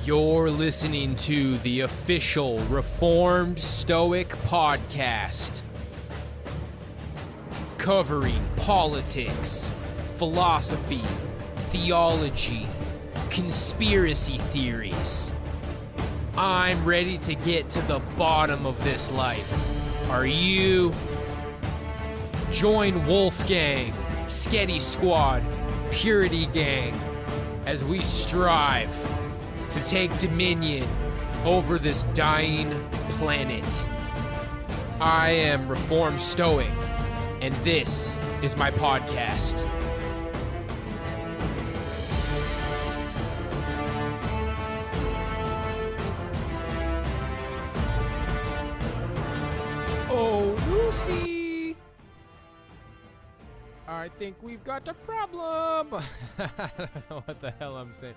You're listening to the official Reformed Stoic podcast, covering politics, philosophy, theology, conspiracy theories. I'm ready to get to the bottom of this life. Are you? Join Wolfgang, Sketty Squad, Purity Gang as we strive to take dominion over this dying planet. I am Reformed Stoic, and this is my podcast. Oh, Lucy! I think we've got a problem. I don't know what the hell I'm saying.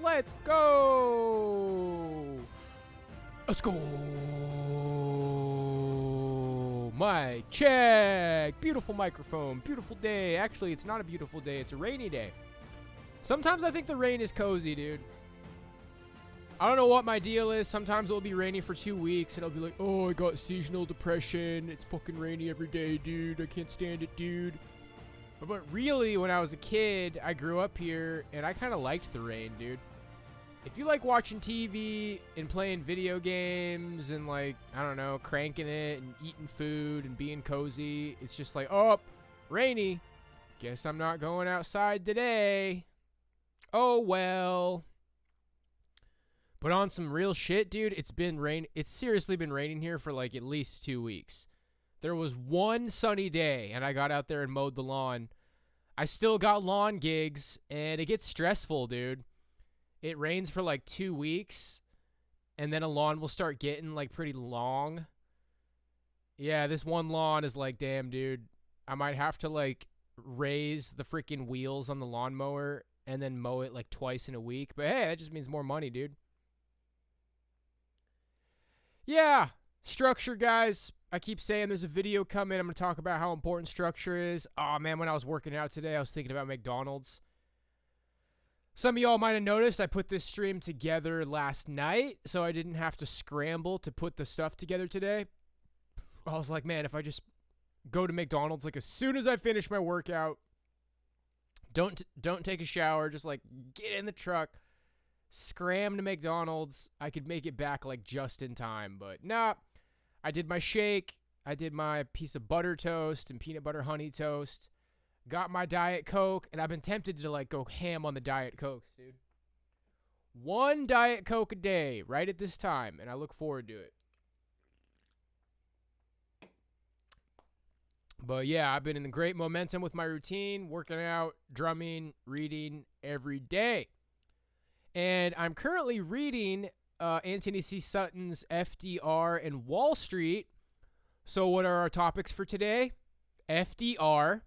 Let's go! Let's go! Mic check! Beautiful microphone, beautiful day. Actually, it's not a beautiful day, it's a rainy day. Sometimes I think the rain is cozy, dude. I don't know what my deal is. Sometimes it'll be rainy for 2 weeks and I'll be like, oh, I got seasonal depression. It's fucking rainy every day, dude. I can't stand it, dude. But really, when I was a kid, I grew up here and I kind of liked the rain, dude. If you like watching TV and playing video games and, like, I don't know, cranking it and eating food and being cozy, it's just like, oh, rainy. Guess I'm not going outside today. Oh, well. But on some real shit, dude, it's seriously been raining here for, like, at least 2 weeks. There was one sunny day, and I got out there and mowed the lawn. I still got lawn gigs, and it gets stressful, dude. It rains for like 2 weeks, and then a lawn will start getting like pretty long. Yeah, this one lawn is like, damn, dude. I might have to like raise the freaking wheels on the lawnmower and then mow it like twice in a week. But hey, that just means more money, dude. Yeah, structure, guys. I keep saying there's a video coming. I'm going to talk about how important structure is. Oh, man, when I was working out today, I was thinking about McDonald's. Some of y'all might have noticed I put this stream together last night, so I didn't have to scramble to put the stuff together today. I was like, man, if I just go to McDonald's, like as soon as I finish my workout, don't take a shower, just like get in the truck, scram to McDonald's, I could make it back like just in time. But nah, I did my shake, I did my piece of butter toast and peanut butter honey toast. Got my Diet Coke, and I've been tempted to, like, go ham on the Diet Cokes, dude. One Diet Coke a day, right at this time, and I look forward to it. But, yeah, I've been in great momentum with my routine, working out, drumming, reading every day. And I'm currently reading Anthony C. Sutton's FDR and Wall Street. So what are our topics for today? FDR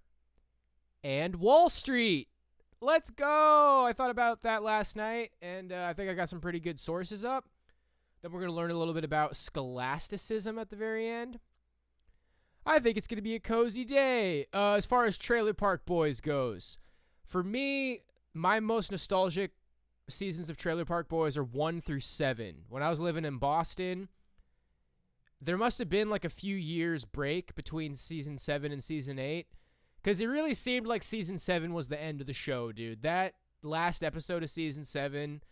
and Wall Street. Let's go. I thought about that last night, and I think I got some pretty good sources up. Then we're going to learn a little bit about scholasticism at the very end. I think it's going to be a cozy day. As far as Trailer Park Boys goes, for me, my most nostalgic seasons of Trailer Park Boys are 1 through 7. When I was living in Boston, there must have been like a few years break between season 7 and season 8. Because it really seemed like season 7 was the end of the show, dude. That last episode of season 7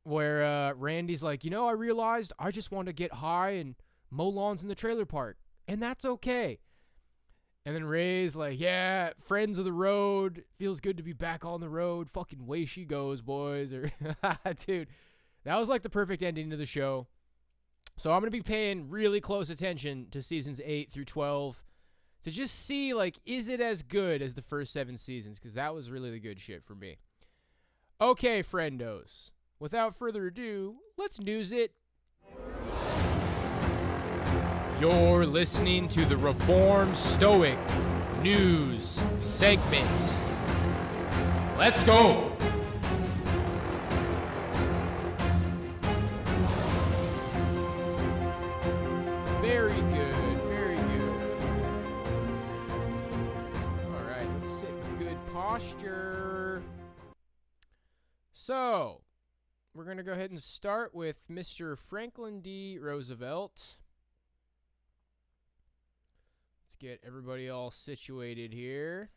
where Randy's like, you know, I realized I just want to get high and mow lawns in the trailer park. And that's okay. And then Ray's like, yeah, friends of the road. Feels good to be back on the road. Fucking way she goes, boys. Or dude, that was like the perfect ending to the show. So I'm going to be paying really close attention to seasons 8 through 12. To just see, like, is it as good as the first 7 seasons? Because that was really the good shit for me. Okay, friendos. Without further ado, let's news it. You're listening to the Reformed Stoic News segment. Let's go! Very good. Posture. So, we're going to go ahead and start with Mr. Franklin D. Roosevelt. Let's get everybody all situated here.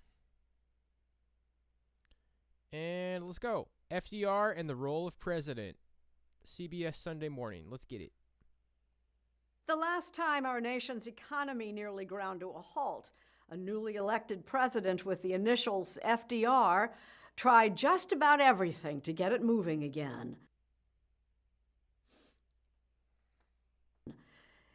And let's go. FDR and the Role of President. CBS Sunday Morning. Let's get it. The last time our nation's economy nearly ground to a halt, a newly elected president with the initials FDR tried just about everything to get it moving again.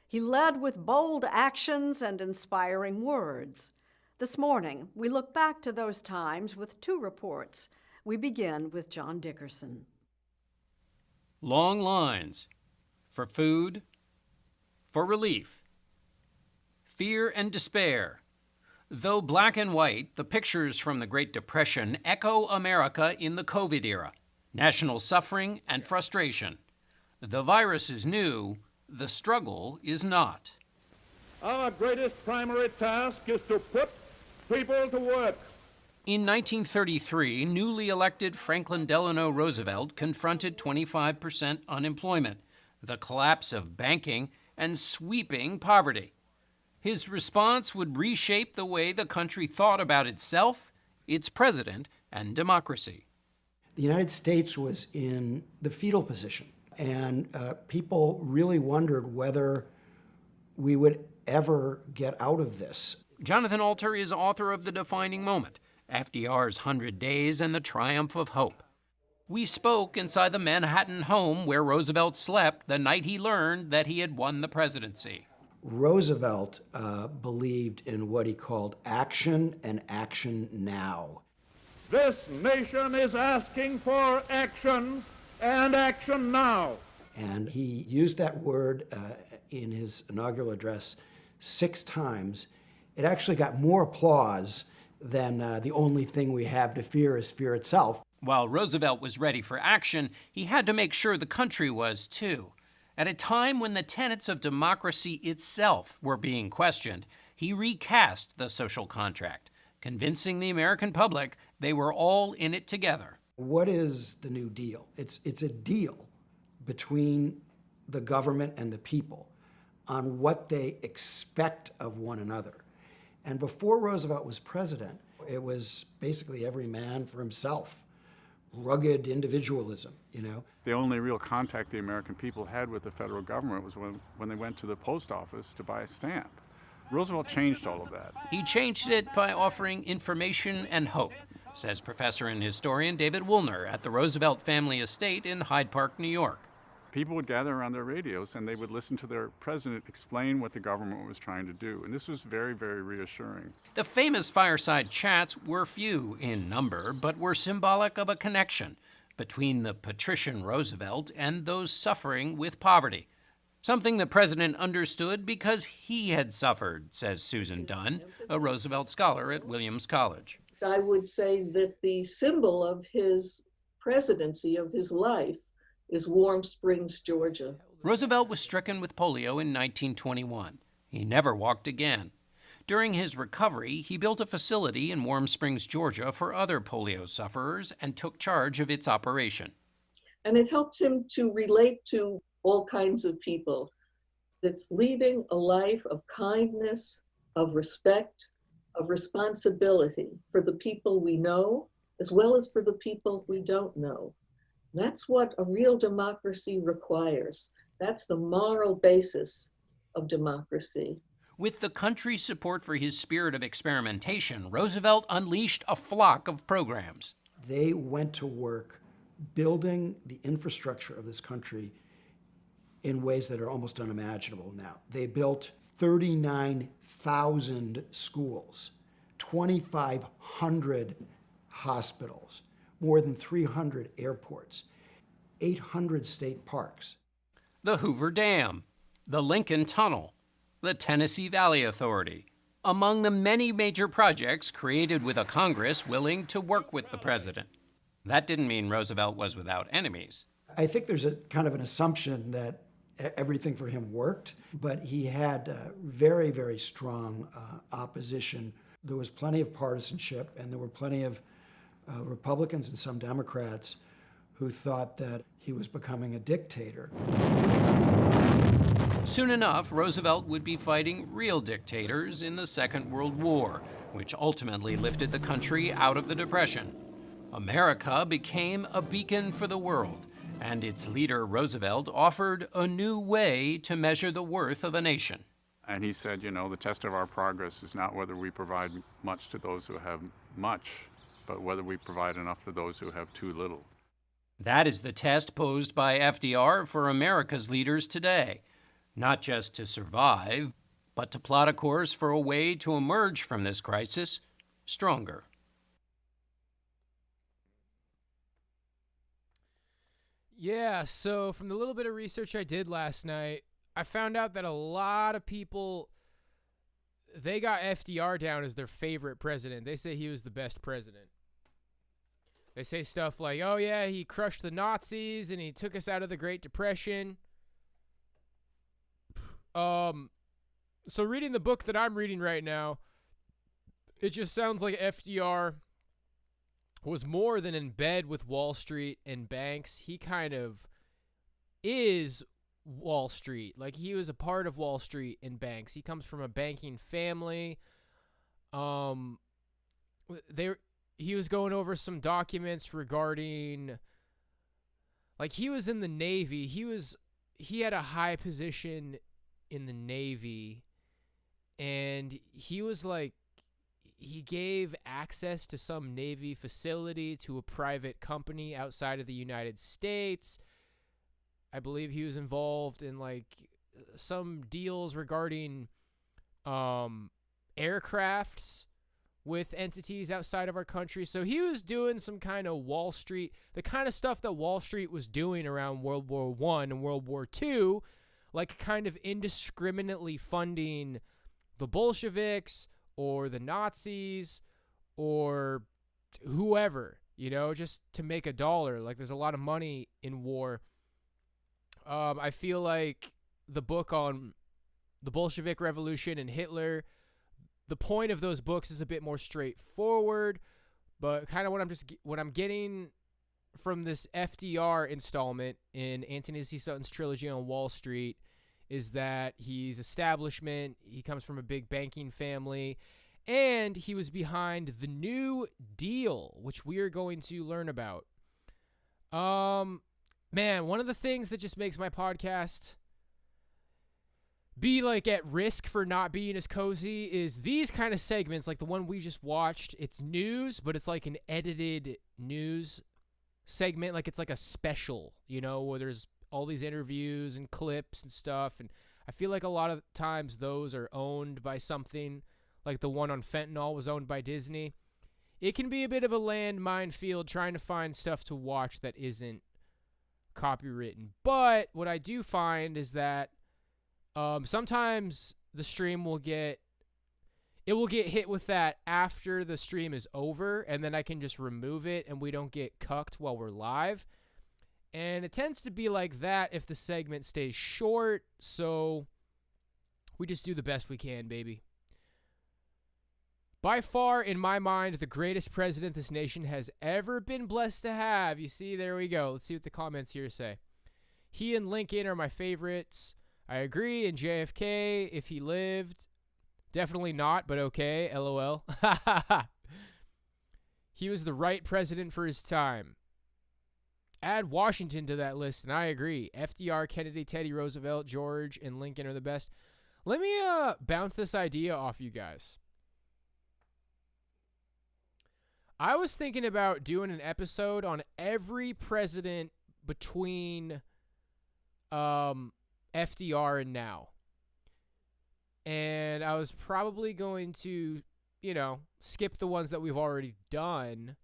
He led with bold actions and inspiring words. This morning, we look back to those times with two reports. We begin with John Dickerson. Long lines for food, for relief, fear and despair. Though black and white, the pictures from the Great Depression echo America in the COVID era. National suffering and frustration. The virus is new. The struggle is not. Our greatest primary task is to put people to work. In 1933, newly elected Franklin Delano Roosevelt confronted 25% unemployment, the collapse of banking, and sweeping poverty. His response would reshape the way the country thought about itself, its president, and democracy. The United States was in the fetal position. And people really wondered whether we would ever get out of this. Jonathan Alter is author of The Defining Moment, FDR's 100 Days and the Triumph of Hope. We spoke inside the Manhattan home where Roosevelt slept the night he learned that he had won the presidency. Roosevelt believed in what he called action and action now. This nation is asking for action and action now. And he used that word in his inaugural address 6 times. It actually got more applause than the only thing we have to fear is fear itself. While Roosevelt was ready for action, he had to make sure the country was too. At a time when the tenets of democracy itself were being questioned, he recast the social contract, convincing the American public they were all in it together. What is the New Deal? It's a deal between the government and the people on what they expect of one another. And before Roosevelt was president, it was basically every man for himself, rugged individualism, you know. The only real contact the American people had with the federal government was when they went to the post office to buy a stamp. Roosevelt changed all of that. He changed it by offering information and hope, says professor and historian David Woolner at the Roosevelt family estate in Hyde Park, New York. People would gather around their radios and they would listen to their president explain what the government was trying to do. And this was very, very reassuring. The famous fireside chats were few in number, but were symbolic of a connection between the patrician Roosevelt and those suffering with poverty. Something the president understood because he had suffered, says Susan Dunn, a Roosevelt scholar at Williams College. I would say that the symbol of his presidency, of his life, is Warm Springs, Georgia. Roosevelt was stricken with polio in 1921. He never walked again. During his recovery, he built a facility in Warm Springs, Georgia for other polio sufferers and took charge of its operation. And it helped him to relate to all kinds of people. It's leading a life of kindness, of respect, of responsibility for the people we know, as well as for the people we don't know. That's what a real democracy requires. That's the moral basis of democracy. With the country's support for his spirit of experimentation, Roosevelt unleashed a flock of programs. They went to work building the infrastructure of this country in ways that are almost unimaginable now. They built 39,000 schools, 2,500 hospitals, more than 300 airports, 800 state parks. The Hoover Dam, the Lincoln Tunnel, the Tennessee Valley Authority, among the many major projects created with a Congress willing to work with the president. That didn't mean Roosevelt was without enemies. I think there's a kind of an assumption that everything for him worked, but he had very, very strong opposition. There was plenty of partisanship, and there were plenty of Republicans and some Democrats who thought that he was becoming a dictator. Soon enough, Roosevelt would be fighting real dictators in the Second World War, which ultimately lifted the country out of the Depression. America became a beacon for the world, and its leader, Roosevelt, offered a new way to measure the worth of a nation. And he said, the test of our progress is not whether we provide much to those who have much, but whether we provide enough to those who have too little. That is the test posed by FDR for America's leaders today, not just to survive, but to plot a course for a way to emerge from this crisis stronger. Yeah, so from the little bit of research I did last night, I found out that a lot of people, they got FDR down as their favorite president. They say he was the best president. They say stuff like, oh yeah, he crushed the Nazis and he took us out of the Great Depression. So reading the book that I'm reading right now, it just sounds like FDR was more than in bed with Wall Street and banks. He kind of is Wall Street. Like, he was a part of Wall Street and banks. He comes from a banking family. He was going over some documents regarding, like, he was in the Navy. He had a high position in the Navy, and he was like, he gave access to some Navy facility to a private company outside of the United States. I believe he was involved in like some deals regarding aircrafts with entities outside of our country. So he was doing some kind of Wall Street, the kind of stuff that Wall Street was doing around World War I and World War II, like kind of indiscriminately funding the Bolsheviks or the Nazis or whoever, just to make a dollar. Like, there's a lot of money in war. I feel like the book on the Bolshevik Revolution and Hitler, the point of those books is a bit more straightforward, but kind of what I'm getting from this FDR installment in Anthony C. Sutton's trilogy on Wall Street is that he's establishment, he comes from a big banking family, and he was behind the New Deal, which we are going to learn about. Man, one of the things that just makes my podcast be like at risk for not being as cozy is these kind of segments, like the one we just watched. It's news, but it's like an edited news segment. Like, it's like a special, where there's all these interviews and clips and stuff. And I feel like a lot of times those are owned by something, like the one on fentanyl was owned by Disney. It can be a bit of a land minefield trying to find stuff to watch that isn't copywritten. But what I do find is that sometimes the stream will get hit with that after the stream is over, and then I can just remove it and we don't get cucked while we're live. And it tends to be like that if the segment stays short, so we just do the best we can, baby. By far, in my mind, the greatest president this nation has ever been blessed to have. You see, there we go. Let's see what the comments here say. He and Lincoln are my favorites. I agree. And JFK, if he lived, definitely not, but okay. LOL. He was the right president for his time. Add Washington to that list, and I agree. FDR, Kennedy, Teddy Roosevelt, George, and Lincoln are the best. Let me bounce this idea off you guys. I was thinking about doing an episode on every president between FDR and now. And I was probably going to, skip the ones that we've already done.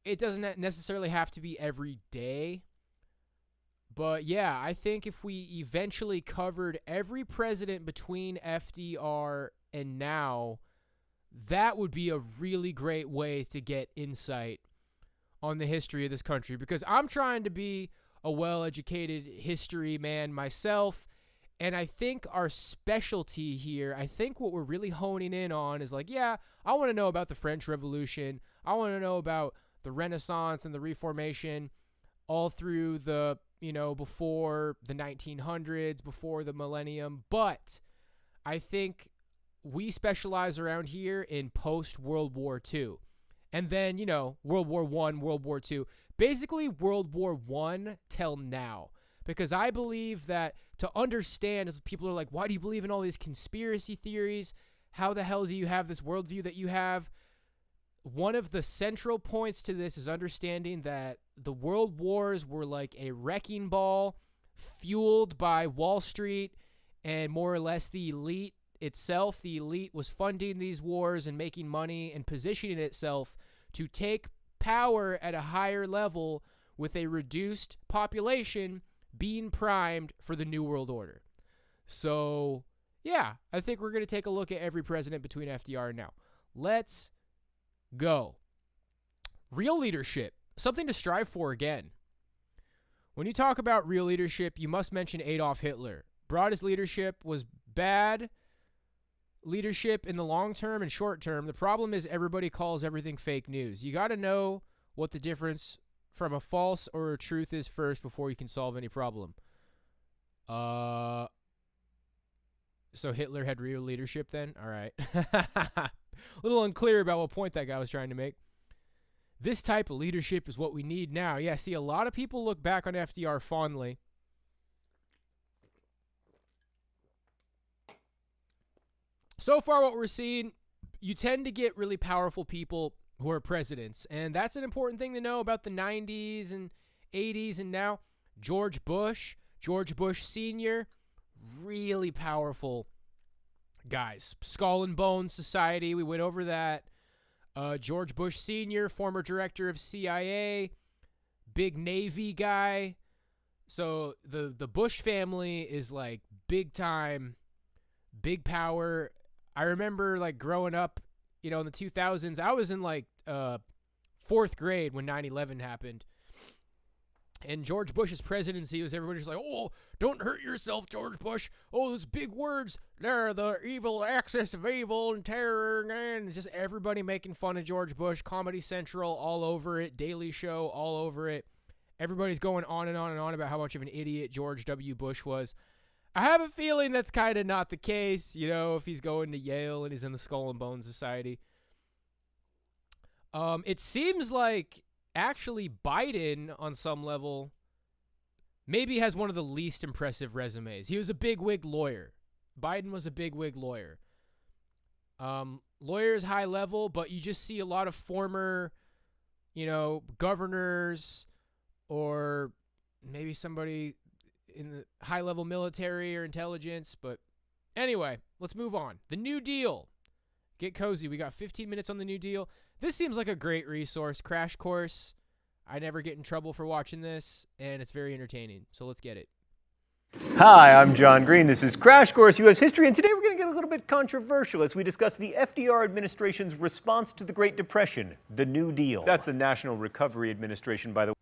It doesn't necessarily have to be every day. But yeah, I think if we eventually covered every president between FDR and now, that would be a really great way to get insight on the history of this country, because I'm trying to be a well-educated history man myself, and I think our specialty here, I think what we're really honing in on is like, yeah, I want to know about the French Revolution. I want to know about the Renaissance and the Reformation all through the, before the 1900s, before the millennium. But I think we specialize around here in post-World War II. And then, you know, World War I, World War II. Basically, World War I till now. Because I believe that to understand, as people are like, why do you believe in all these conspiracy theories? How the hell do you have this worldview that you have? One of the central points to this is understanding that the world wars were like a wrecking ball fueled by Wall Street and more or less the elite itself. The elite was funding these wars and making money and positioning itself to take power at a higher level with a reduced population being primed for the New World Order. So, yeah, I think we're going to take a look at every president between FDR and now. Let's go. Real leadership, something to strive for again. When you talk about real leadership, you must mention Adolf Hitler. Broadest leadership was bad leadership in the long term and short term. The problem is everybody calls everything fake news. You got to know what the difference from a false or a truth is first before you can solve any problem. So Hitler had real leadership then? All right. A little unclear about what point that guy was trying to make. This type of leadership is what we need now. Yeah, see, a lot of people look back on FDR fondly. So far, what we're seeing, you tend to get really powerful people who are presidents. And that's an important thing to know about the 90s and 80s and now. George Bush Sr., really powerful guys. Skull and Bones Society, we went over that. George Bush Sr., former director of CIA, big Navy guy. So the Bush family is like big time, big power. I remember like growing up, you know, in the 2000s, I was in like 4th grade when 9/11 happened. And George Bush's presidency was everybody just like, oh, don't hurt yourself, George Bush. Oh, those big words. They're the evil axis of evil and terror. And just everybody making fun of George Bush. Comedy Central all over it. Daily Show all over it. Everybody's going on and on and on about how much of an idiot George W. Bush was. I have a feeling that's kind of not the case, you know, if he's going to Yale and he's in the Skull and Bones Society. It seems like actually Biden, on some level, maybe has one of the least impressive resumes. He was a bigwig lawyer. Biden was a bigwig lawyer. Lawyers high level, but you just see a lot of former, you know, governors or maybe somebody in the high-level military or intelligence. But anyway, let's move on. The New Deal. Get cozy. We got 15 minutes on the New Deal. This seems like a great resource. Crash course. I never get in trouble for watching this, and it's very entertaining. So let's get it. Hi, I'm John Green. This is Crash Course U.S. History, and today we're going to get a little bit controversial as we discuss the FDR administration's response to the Great Depression, the New Deal. That's the National Recovery Administration, by the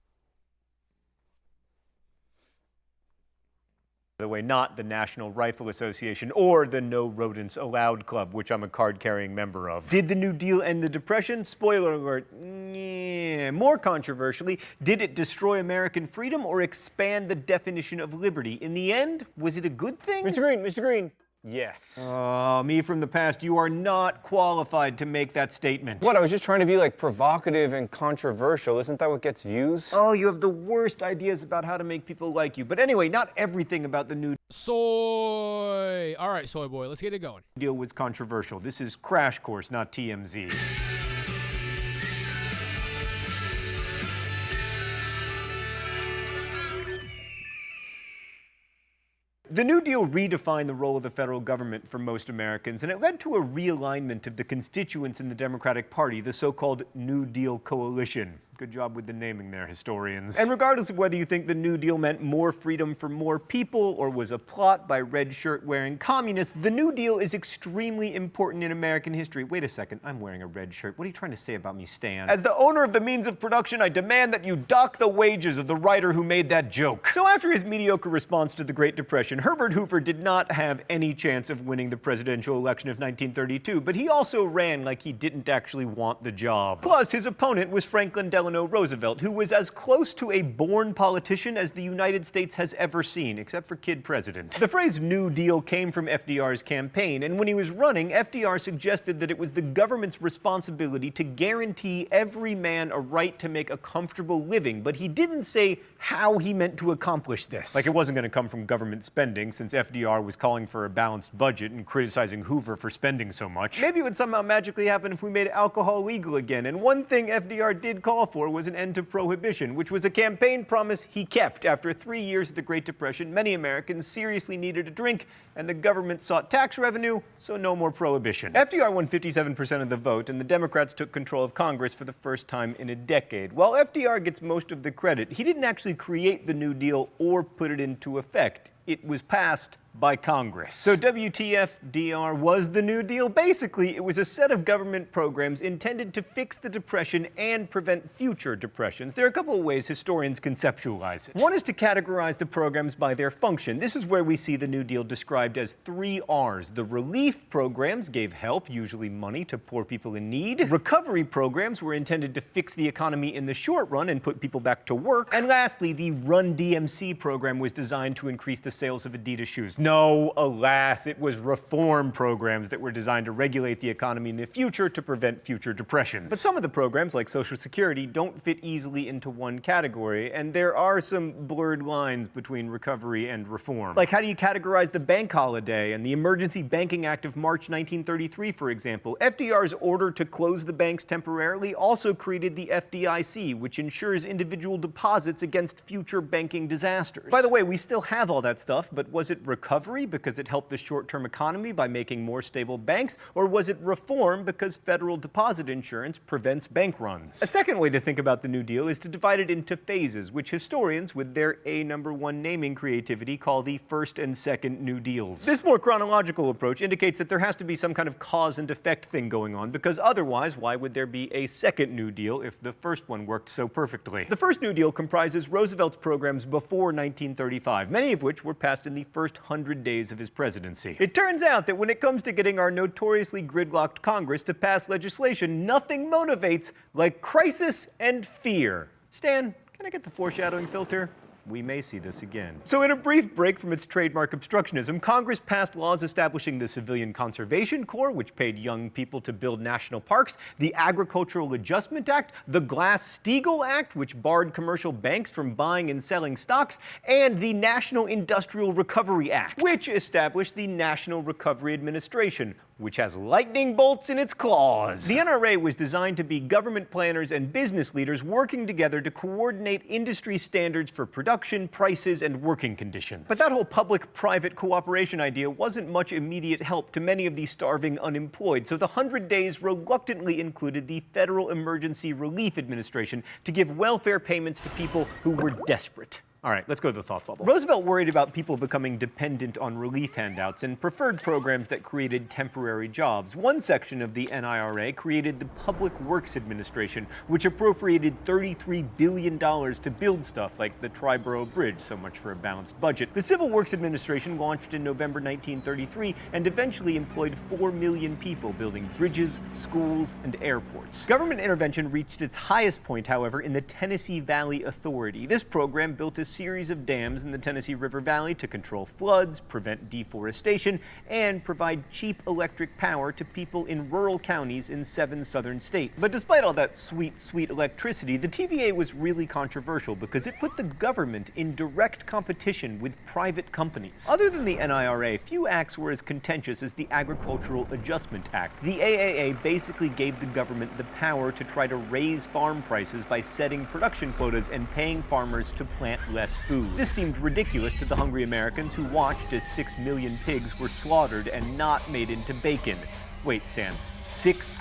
way, not the National Rifle Association or the No Rodents Allowed Club, which I'm a card-carrying member of. Did the New Deal end the Depression? Spoiler alert, more controversially, did it destroy American freedom or expand the definition of liberty? In the end, was it a good thing? Mr. Green. Yes. Oh, me from the past, you are not qualified to make that statement. What, I was just trying to be like provocative and controversial. Isn't that what gets views? Oh, you have the worst ideas about how to make people like you. But anyway, not everything about the New Soy. All right, soy boy, let's get it going. Deal was controversial. This is Crash Course, not TMZ. The New Deal redefined the role of the federal government for most Americans, and it led to a realignment of the constituents in the Democratic Party, the so-called New Deal coalition. Good job with the naming there, historians. And regardless of whether you think the New Deal meant more freedom for more people or was a plot by red shirt-wearing communists, the New Deal is extremely important in American history. Wait a second, I'm wearing a red shirt. What are you trying to say about me, Stan? As the owner of the means of production, I demand that you dock the wages of the writer who made that joke. So after his mediocre response to the Great Depression, Herbert Hoover did not have any chance of winning the presidential election of 1932, but he also ran like he didn't actually want the job. Plus, his opponent was Franklin Delano Delano Roosevelt, who was as close to a born politician as the United States has ever seen, except for kid president. The phrase New Deal came from FDR's campaign, and when he was running, FDR suggested that it was the government's responsibility to guarantee every man a right to make a comfortable living, but he didn't say how he meant to accomplish this. Like it wasn't going to come from government spending, since FDR was calling for a balanced budget and criticizing Hoover for spending so much. Maybe it would somehow magically happen if we made alcohol legal again, and one thing FDR did call for was an end to prohibition, which was a campaign promise he kept. After 3 years of the Great Depression, many Americans seriously needed a drink, and the government sought tax revenue, so no more prohibition. FDR won 57% of the vote, and the Democrats took control of Congress for the first time in a decade. While FDR gets most of the credit, he didn't actually create the New Deal or put it into effect. It was passed by Congress. So WTF DR was the New Deal? Basically, it was a set of government programs intended to fix the Depression and prevent future depressions. There are a couple of ways historians conceptualize it. One is to categorize the programs by their function. This is where we see the New Deal described as 3 R's. The relief programs gave help, usually money, to poor people in need. Recovery programs were intended to fix the economy in the short run and put people back to work. And lastly, the Run DMC program was designed to increase the sales of Adidas shoes. No, alas, it was reform programs that were designed to regulate the economy in the future to prevent future depressions. But some of the programs, like Social Security, don't fit easily into one category, and there are some blurred lines between recovery and reform. Like, how do you categorize the bank holiday and the Emergency Banking Act of March 1933, for example? FDR's order to close the banks temporarily also created the FDIC, which ensures individual deposits against future banking disasters. By the way, we still have all that stuff, but was it recovery because it helped the short-term economy by making more stable banks, or was it reform because federal deposit insurance prevents bank runs? A second way to think about the New Deal is to divide it into phases, which historians, with their A#1 naming creativity, call the first and second New Deals. This more chronological approach indicates that there has to be some kind of cause and effect thing going on, because otherwise, why would there be a second New Deal if the first one worked so perfectly? The first New Deal comprises Roosevelt's programs before 1935, many of which were passed in the first 100 days of his presidency. It turns out that when it comes to getting our notoriously gridlocked Congress to pass legislation, nothing motivates like crisis and fear. Stan, can I get the foreshadowing filter? We may see this again. So in a brief break from its trademark obstructionism, Congress passed laws establishing the Civilian Conservation Corps, which paid young people to build national parks, the Agricultural Adjustment Act, the Glass-Steagall Act, which barred commercial banks from buying and selling stocks, and the National Industrial Recovery Act, which established the National Recovery Administration, which has lightning bolts in its claws. The NRA was designed to be government planners and business leaders working together to coordinate industry standards for production, prices, and working conditions. But that whole public-private cooperation idea wasn't much immediate help to many of the starving unemployed, so the 100 Days reluctantly included the Federal Emergency Relief Administration to give welfare payments to people who were desperate. All right, let's go to the thought bubble. Roosevelt worried about people becoming dependent on relief handouts and preferred programs that created temporary jobs. One section of the NIRA created the Public Works Administration, which appropriated $33 billion to build stuff like the Triborough Bridge, so much for a balanced budget. The Civil Works Administration launched in November 1933 and eventually employed 4 million people building bridges, schools, and airports. Government intervention reached its highest point, however, in the Tennessee Valley Authority. This program built a series of dams in the Tennessee River Valley to control floods, prevent deforestation, and provide cheap electric power to people in rural counties in 7 southern states. But despite all that sweet, sweet electricity, the TVA was really controversial because it put the government in direct competition with private companies. Other than the NIRA, few acts were as contentious as the Agricultural Adjustment Act. The AAA basically gave the government the power to try to raise farm prices by setting production quotas and paying farmers to plant less food. This seemed ridiculous to the hungry Americans who watched as 6 million pigs were slaughtered and not made into bacon. Wait, Stan, 6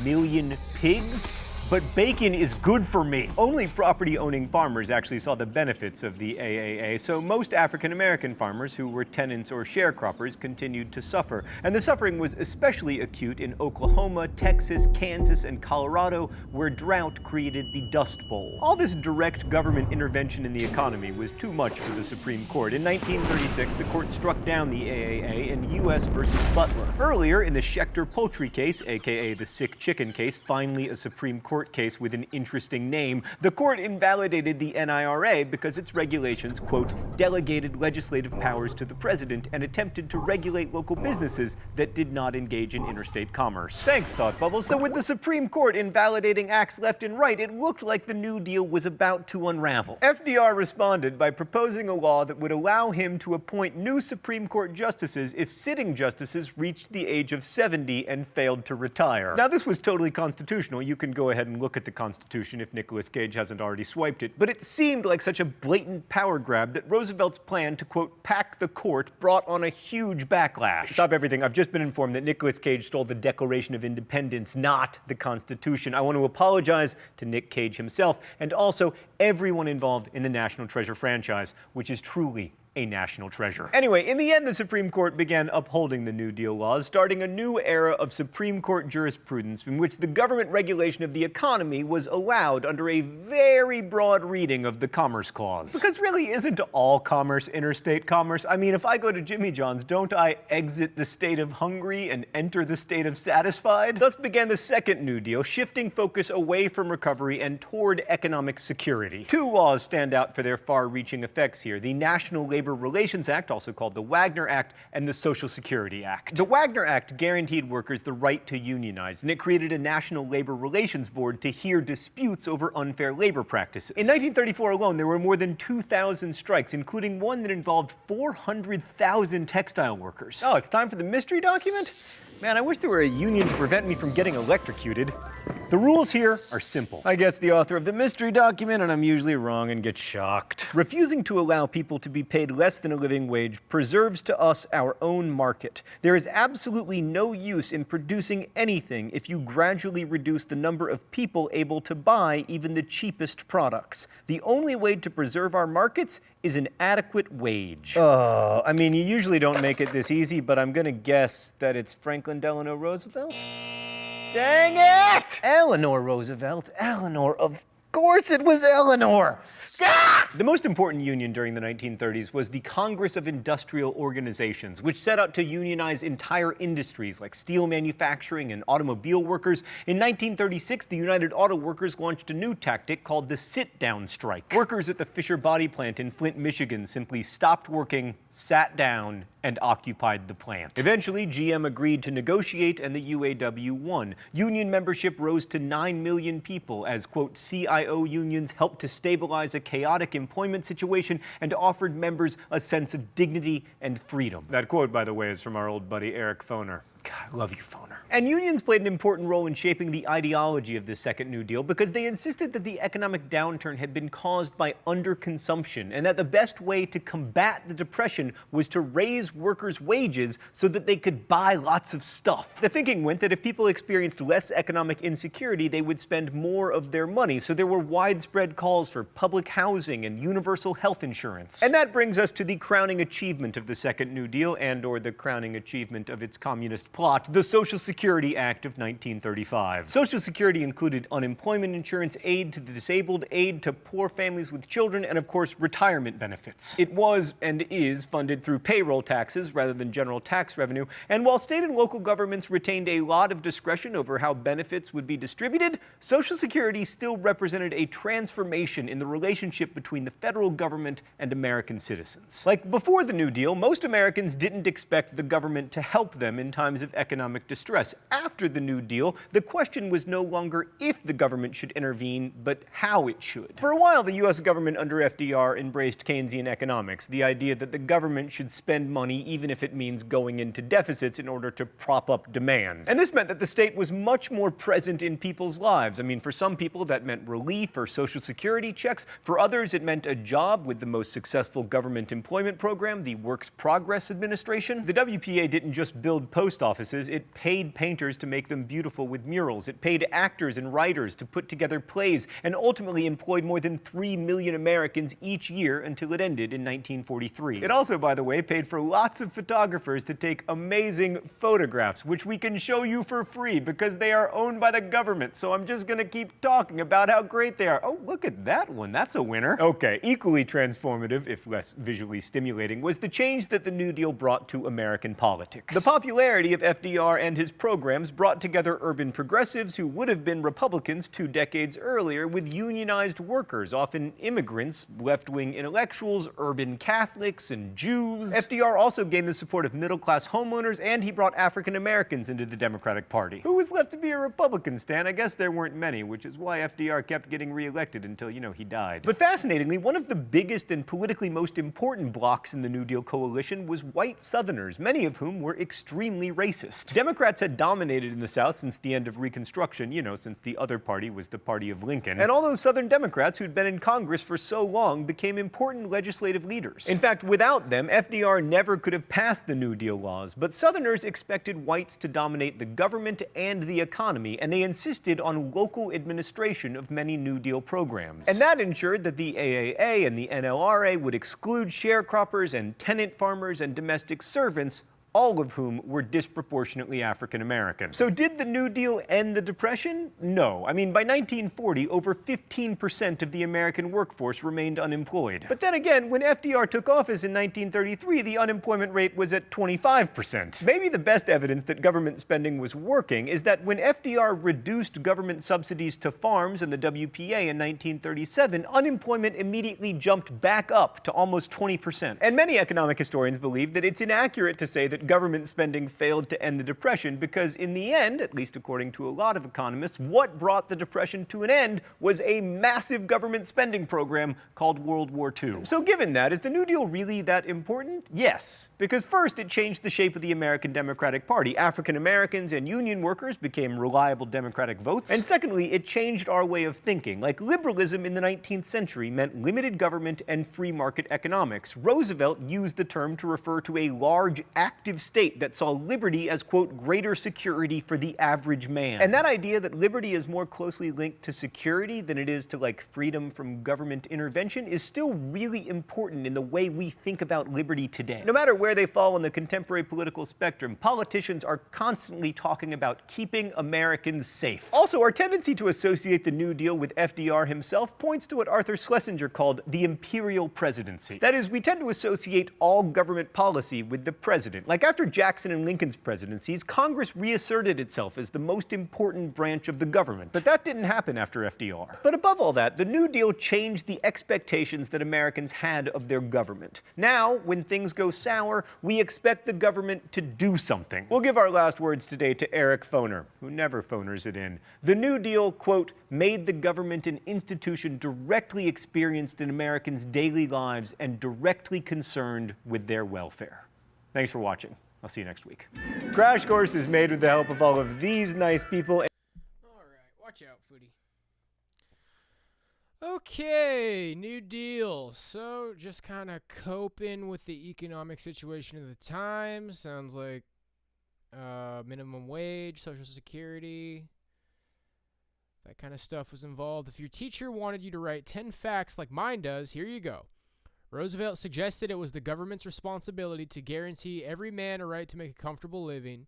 million pigs? But bacon is good for me. Only property-owning farmers actually saw the benefits of the AAA, so most African-American farmers who were tenants or sharecroppers continued to suffer. And the suffering was especially acute in Oklahoma, Texas, Kansas, and Colorado, where drought created the Dust Bowl. All this direct government intervention in the economy was too much for the Supreme Court. In 1936, the court struck down the AAA in U.S. versus Butler. Earlier, in the Schechter poultry case, aka the sick chicken case, finally a Supreme Court Court case with an interesting name. The court invalidated the NIRA because its regulations, quote, delegated legislative powers to the president and attempted to regulate local businesses that did not engage in interstate commerce. Thanks, Thought Bubble. So with the Supreme Court invalidating acts left and right, it looked like the New Deal was about to unravel. FDR responded by proposing a law that would allow him to appoint new Supreme Court justices if sitting justices reached the age of 70 and failed to retire. Now, this was totally constitutional. You can go ahead and look at the Constitution if Nicolas Cage hasn't already swiped it. But it seemed like such a blatant power grab that Roosevelt's plan to, quote, pack the court brought on a huge backlash. Stop everything. I've just been informed that Nicolas Cage stole the Declaration of Independence, not the Constitution. I want to apologize to Nick Cage himself and also everyone involved in the National Treasure franchise, which is truly a national treasure. Anyway, in the end, the Supreme Court began upholding the New Deal laws, starting a new era of Supreme Court jurisprudence in which the government regulation of the economy was allowed under a very broad reading of the Commerce Clause. Because really, isn't all commerce interstate commerce? I mean, if I go to Jimmy John's, don't I exit the state of hungry and enter the state of satisfied? Thus began the second New Deal, shifting focus away from recovery and toward economic security. Two laws stand out for their far-reaching effects here: the National Labor Relations Act, also called the Wagner Act, and the Social Security Act. The Wagner Act guaranteed workers the right to unionize, and it created a National Labor Relations Board to hear disputes over unfair labor practices. In 1934 alone, there were more than 2,000 strikes, including one that involved 400,000 textile workers. Oh, it's time for the mystery document? Man, I wish there were a union to prevent me from getting electrocuted. The rules here are simple. I guess the author of the mystery document, and I'm usually wrong and get shocked. Refusing to allow people to be paid less than a living wage preserves to us our own market. There is absolutely no use in producing anything if you gradually reduce the number of people able to buy even the cheapest products. The only way to preserve our markets is an adequate wage. I mean, you usually don't make it this easy, but I'm gonna guess that it's Franklin Delano Roosevelt? Dang it! Eleanor Roosevelt. Eleanor, of course it was Eleanor! Ah! The most important union during the 1930s was the Congress of Industrial Organizations, which set out to unionize entire industries like steel manufacturing and automobile workers. In 1936, the United Auto Workers launched a new tactic called the sit-down strike. Workers at the Fisher Body plant in Flint, Michigan simply stopped working, sat down, and occupied the plant. Eventually, GM agreed to negotiate and the UAW won. Union membership rose to 9 million people as, quote, CIO unions helped to stabilize a chaotic employment situation and offered members a sense of dignity and freedom. That quote, by the way, is from our old buddy Eric Foner. God, I love you, Foner. And unions played an important role in shaping the ideology of the Second New Deal because they insisted that the economic downturn had been caused by underconsumption and that the best way to combat the depression was to raise workers' wages so that they could buy lots of stuff. The thinking went that if people experienced less economic insecurity, they would spend more of their money, so there were widespread calls for public housing and universal health insurance. And that brings us to the crowning achievement of the Second New Deal and/or the crowning achievement of its communist plot, the Social Security Act of 1935. Social Security included unemployment insurance, aid to the disabled, aid to poor families with children, and of course, retirement benefits. It was and is funded through payroll taxes rather than general tax revenue, and while state and local governments retained a lot of discretion over how benefits would be distributed, Social Security still represented a transformation in the relationship between the federal government and American citizens. Like before the New Deal, most Americans didn't expect the government to help them in times of economic distress. After the New Deal, the question was no longer if the government should intervene, but how it should. For a while, the U.S. government under FDR embraced Keynesian economics, the idea that the government should spend money even if it means going into deficits in order to prop up demand. And this meant that the state was much more present in people's lives. I mean, for some people, that meant relief or Social Security checks. For others, it meant a job with the most successful government employment program, the Works Progress Administration. The WPA didn't just build post offices, it paid painters to make them beautiful with murals. It paid actors and writers to put together plays, and ultimately employed more than 3 million Americans each year until it ended in 1943. It also, by the way, paid for lots of photographers to take amazing photographs, which we can show you for free because they are owned by the government, so I'm just gonna keep talking about how great they are. Oh, look at that one, that's a winner. Okay, equally transformative, if less visually stimulating, was the change that the New Deal brought to American politics. The popularity of FDR and his programs brought together urban progressives who would have been Republicans 2 decades earlier with unionized workers, often immigrants, left-wing intellectuals, urban Catholics, and Jews. FDR also gained the support of middle-class homeowners, and he brought African Americans into the Democratic Party. Who was left to be a Republican, Stan? I guess there weren't many, which is why FDR kept getting reelected until, he died. But fascinatingly, one of the biggest and politically most important blocs in the New Deal coalition was white Southerners, many of whom were extremely racist. Democrats had dominated in the South since the end of Reconstruction, since the other party was the party of Lincoln. And all those Southern Democrats who'd been in Congress for so long became important legislative leaders. In fact, without them, FDR never could have passed the New Deal laws. But Southerners expected whites to dominate the government and the economy, and they insisted on local administration of many New Deal programs. And that ensured that the AAA and the NLRA would exclude sharecroppers and tenant farmers and domestic servants, all of whom were disproportionately African American. So did the New Deal end the Depression? No. By 1940, over 15% of the American workforce remained unemployed. But then again, when FDR took office in 1933, the unemployment rate was at 25%. Maybe the best evidence that government spending was working is that when FDR reduced government subsidies to farms and the WPA in 1937, unemployment immediately jumped back up to almost 20%. And many economic historians believe that it's inaccurate to say that government spending failed to end the Depression because in the end, at least according to a lot of economists, what brought the Depression to an end was a massive government spending program called World War II. So given that, is the New Deal really that important? Yes. Because first, it changed the shape of the American Democratic Party. African Americans and union workers became reliable Democratic votes. And secondly, it changed our way of thinking. Like liberalism in the 19th century meant limited government and free market economics. Roosevelt used the term to refer to a large, active state that saw liberty as, quote, greater security for the average man. And that idea that liberty is more closely linked to security than it is to, freedom from government intervention is still really important in the way we think about liberty today. No matter where they fall on the contemporary political spectrum, politicians are constantly talking about keeping Americans safe. Also, our tendency to associate the New Deal with FDR himself points to what Arthur Schlesinger called the imperial presidency. That is, we tend to associate all government policy with the president. Like after Jackson and Lincoln's presidencies, Congress reasserted itself as the most important branch of the government. But that didn't happen after FDR. But above all that, the New Deal changed the expectations that Americans had of their government. Now, when things go sour, we expect the government to do something. We'll give our last words today to Eric Foner, who never phoners it in. The New Deal, quote, made the government an institution directly experienced in Americans' daily lives and directly concerned with their welfare. Thanks for watching. I'll see you next week. Crash Course is made with the help of all of these nice people. All right, watch out, Foodie. Okay, New Deal. So just kind of coping with the economic situation of the time. Sounds like minimum wage, Social Security, that kind of stuff was involved. If your teacher wanted you to write 10 facts like mine does, here you go. Roosevelt suggested it was the government's responsibility to guarantee every man a right to make a comfortable living.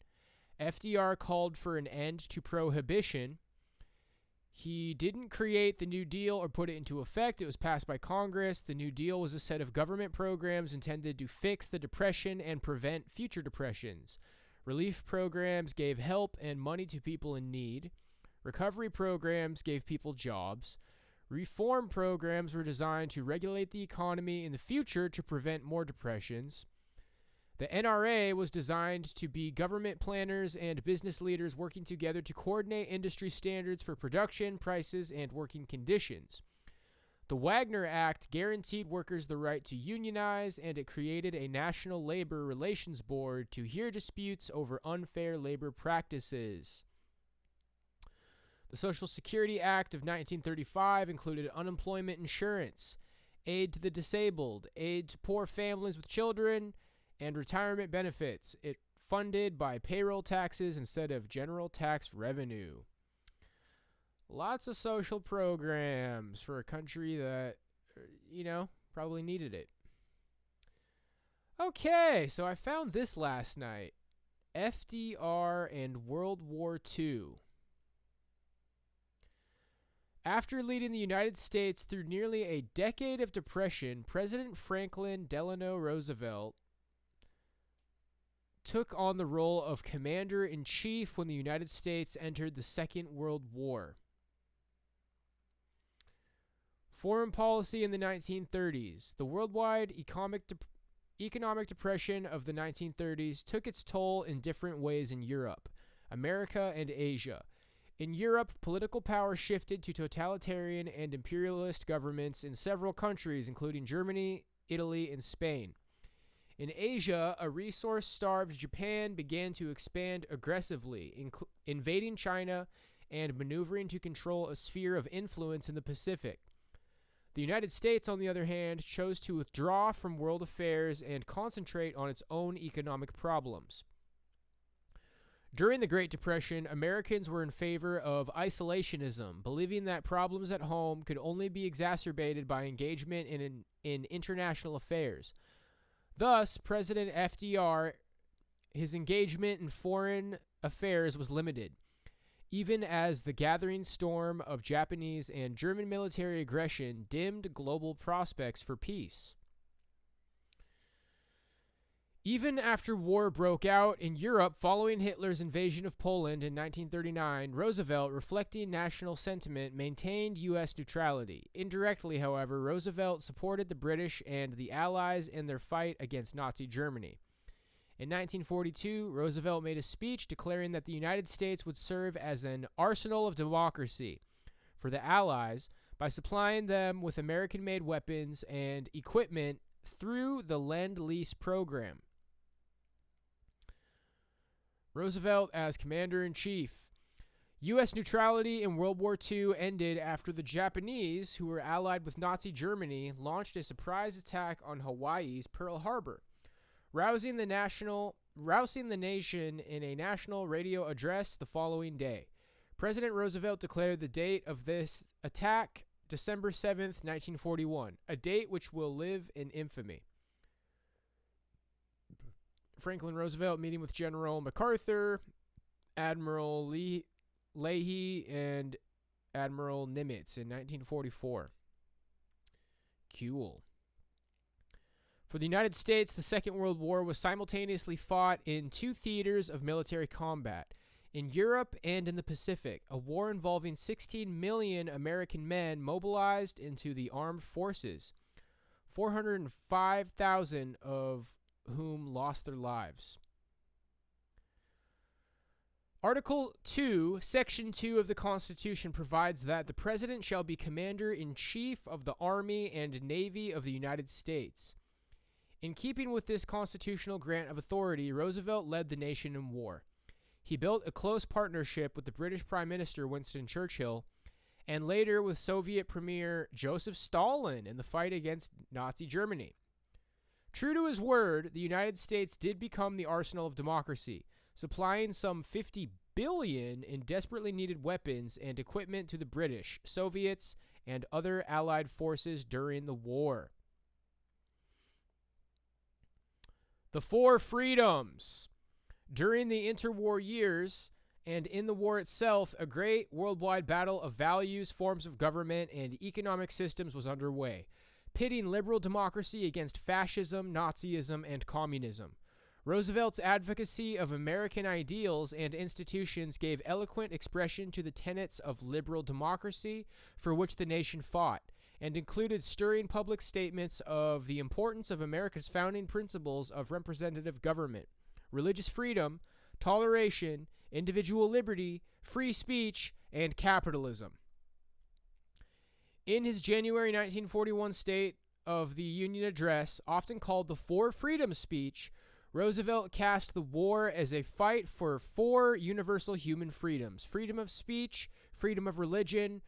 FDR called for an end to prohibition. He didn't create the New Deal or put it into effect. It was passed by Congress. The New Deal was a set of government programs intended to fix the Depression and prevent future depressions. Relief programs gave help and money to people in need. Recovery programs gave people jobs. Reform programs were designed to regulate the economy in the future to prevent more depressions. The NRA was designed to be government planners and business leaders working together to coordinate industry standards for production, prices, and working conditions. The Wagner Act guaranteed workers the right to unionize, and it created a National Labor Relations Board to hear disputes over unfair labor practices. The Social Security Act of 1935 included unemployment insurance, aid to the disabled, aid to poor families with children, and retirement benefits. It funded by payroll taxes instead of general tax revenue. Lots of social programs for a country that, probably needed it. Okay, so I found this last night. FDR and World War II. After leading the United States through nearly a decade of depression, President Franklin Delano Roosevelt took on the role of commander-in-chief when the United States entered the Second World War. Foreign policy in the 1930s. The worldwide economic depression of the 1930s took its toll in different ways in Europe, America, and Asia. In Europe, political power shifted to totalitarian and imperialist governments in several countries, including Germany, Italy, and Spain. In Asia, a resource-starved Japan began to expand aggressively, invading China and maneuvering to control a sphere of influence in the Pacific. The United States, on the other hand, chose to withdraw from world affairs and concentrate on its own economic problems. During the Great Depression, Americans were in favor of isolationism, believing that problems at home could only be exacerbated by engagement in international affairs. Thus, President FDR, his engagement in foreign affairs was limited, even as the gathering storm of Japanese and German military aggression dimmed global prospects for peace. Even after war broke out in Europe following Hitler's invasion of Poland in 1939, Roosevelt, reflecting national sentiment, maintained U.S. neutrality. Indirectly, however, Roosevelt supported the British and the Allies in their fight against Nazi Germany. In 1942, Roosevelt made a speech declaring that the United States would serve as an arsenal of democracy for the Allies by supplying them with American-made weapons and equipment through the Lend-Lease program. Roosevelt as Commander-in-Chief. U.S. neutrality in World War II ended after the Japanese, who were allied with Nazi Germany, launched a surprise attack on Hawaii's Pearl Harbor, rousing the nation in a national radio address the following day. President Roosevelt declared the date of this attack December 7th, 1941, a date which will live in infamy. Franklin Roosevelt meeting with General MacArthur, Admiral Leahy, and Admiral Nimitz in 1944. Cool. For the United States, the Second World War was simultaneously fought in two theaters of military combat, in Europe and in the Pacific, a war involving 16 million American men mobilized into the armed forces, 405,000 of whom lost their lives. Article 2, Section 2 of the Constitution provides that the President shall be Commander-in-Chief of the Army and Navy of the United States. In keeping with this constitutional grant of authority, Roosevelt led the nation in war. He built a close partnership with the British Prime Minister Winston Churchill and later with Soviet Premier Joseph Stalin in the fight against Nazi Germany. True to his word, the United States did become the arsenal of democracy, supplying some $50 billion in desperately needed weapons and equipment to the British, Soviets, and other Allied forces during the war. The Four Freedoms. During the interwar years and in the war itself, a great worldwide battle of values, forms of government, and economic systems was underway, pitting liberal democracy against fascism, Nazism, and communism. Roosevelt's advocacy of American ideals and institutions gave eloquent expression to the tenets of liberal democracy for which the nation fought, and included stirring public statements of the importance of America's founding principles of representative government, religious freedom, toleration, individual liberty, free speech, and capitalism. In his January 1941 State of the Union address, often called the Four Freedoms speech, Roosevelt cast the war as a fight for four universal human freedoms: freedom of speech, freedom of religion,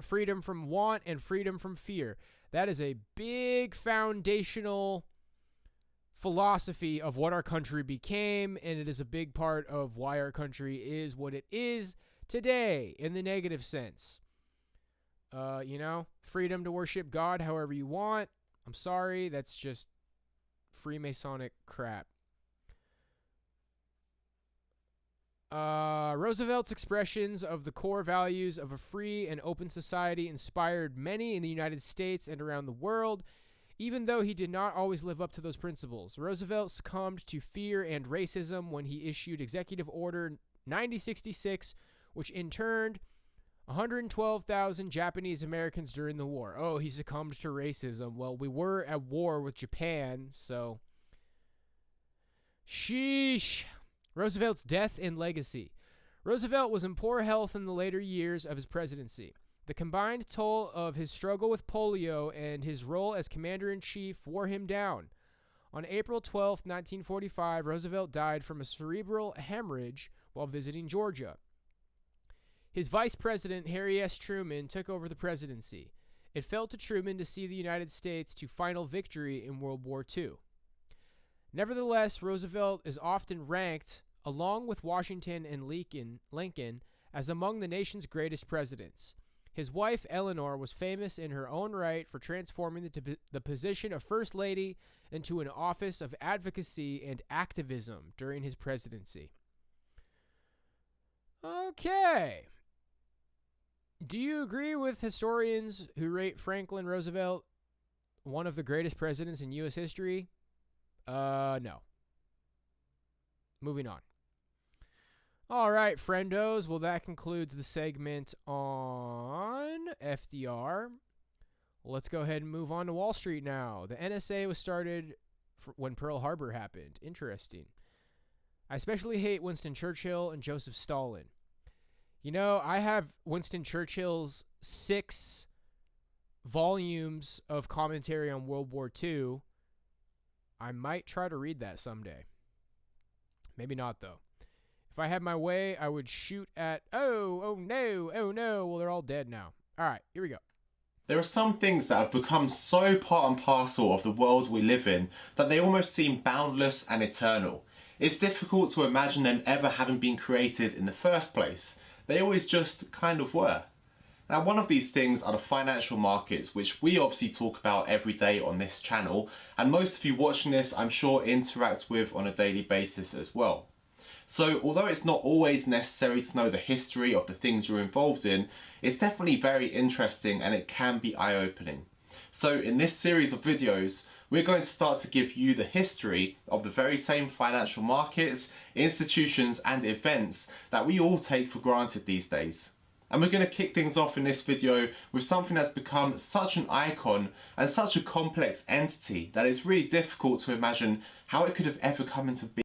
freedom from want, and freedom from fear. That is a big foundational philosophy of what our country became, and it is a big part of why our country is what it is today in the negative sense. Freedom to worship God however you want. I'm sorry, that's just Freemasonic crap. Roosevelt's expressions of the core values of a free and open society inspired many in the United States and around the world. even though he did not always live up to those principles. Roosevelt succumbed to fear and racism when he issued Executive Order 9066, which interned 112,000 Japanese Americans during the war. Oh, he succumbed to racism. Well, we were at war with Japan, so... Sheesh. Roosevelt's death and legacy. Roosevelt was in poor health in the later years of his presidency. The combined toll of his struggle with polio and his role as commander-in-chief wore him down. On April 12, 1945, Roosevelt died from a cerebral hemorrhage while visiting Georgia. His vice president, Harry S. Truman, took over the presidency. It fell to Truman to see the United States to final victory in World War II. Nevertheless, Roosevelt is often ranked, along with Washington and Lincoln, as among the nation's greatest presidents. His wife, Eleanor, was famous in her own right for transforming the position of First Lady into an office of advocacy and activism during his presidency. Okay. Do you agree with historians who rate Franklin Roosevelt one of the greatest presidents in U.S. history? No. Moving on. All right, friendos. Well, that concludes the segment on FDR. Let's go ahead and move on to Wall Street now. The NSA was started when Pearl Harbor happened. Interesting. I especially hate Winston Churchill and Joseph Stalin. You know, I have Winston Churchill's 6 volumes of commentary on World War II. I might try to read that someday. Maybe not, though. If I had my way, I would shoot at... Oh no. Well, they're all dead now. All right, here we go. There are some things that have become so part and parcel of the world we live in that they almost seem boundless and eternal. It's difficult to imagine them ever having been created in the first place. They always just kind of were. Now, one of these things are the financial markets, which we obviously talk about every day on this channel, and most of you watching this, I'm sure, interact with on a daily basis as well. So, although it's not always necessary to know the history of the things you're involved in, it's definitely very interesting and it can be eye-opening. So, in this series of videos, we're going to start to give you the history of the very same financial markets, institutions and events that we all take for granted these days. And we're going to kick things off in this video with something that's become such an icon and such a complex entity that it's really difficult to imagine how it could have ever come into being.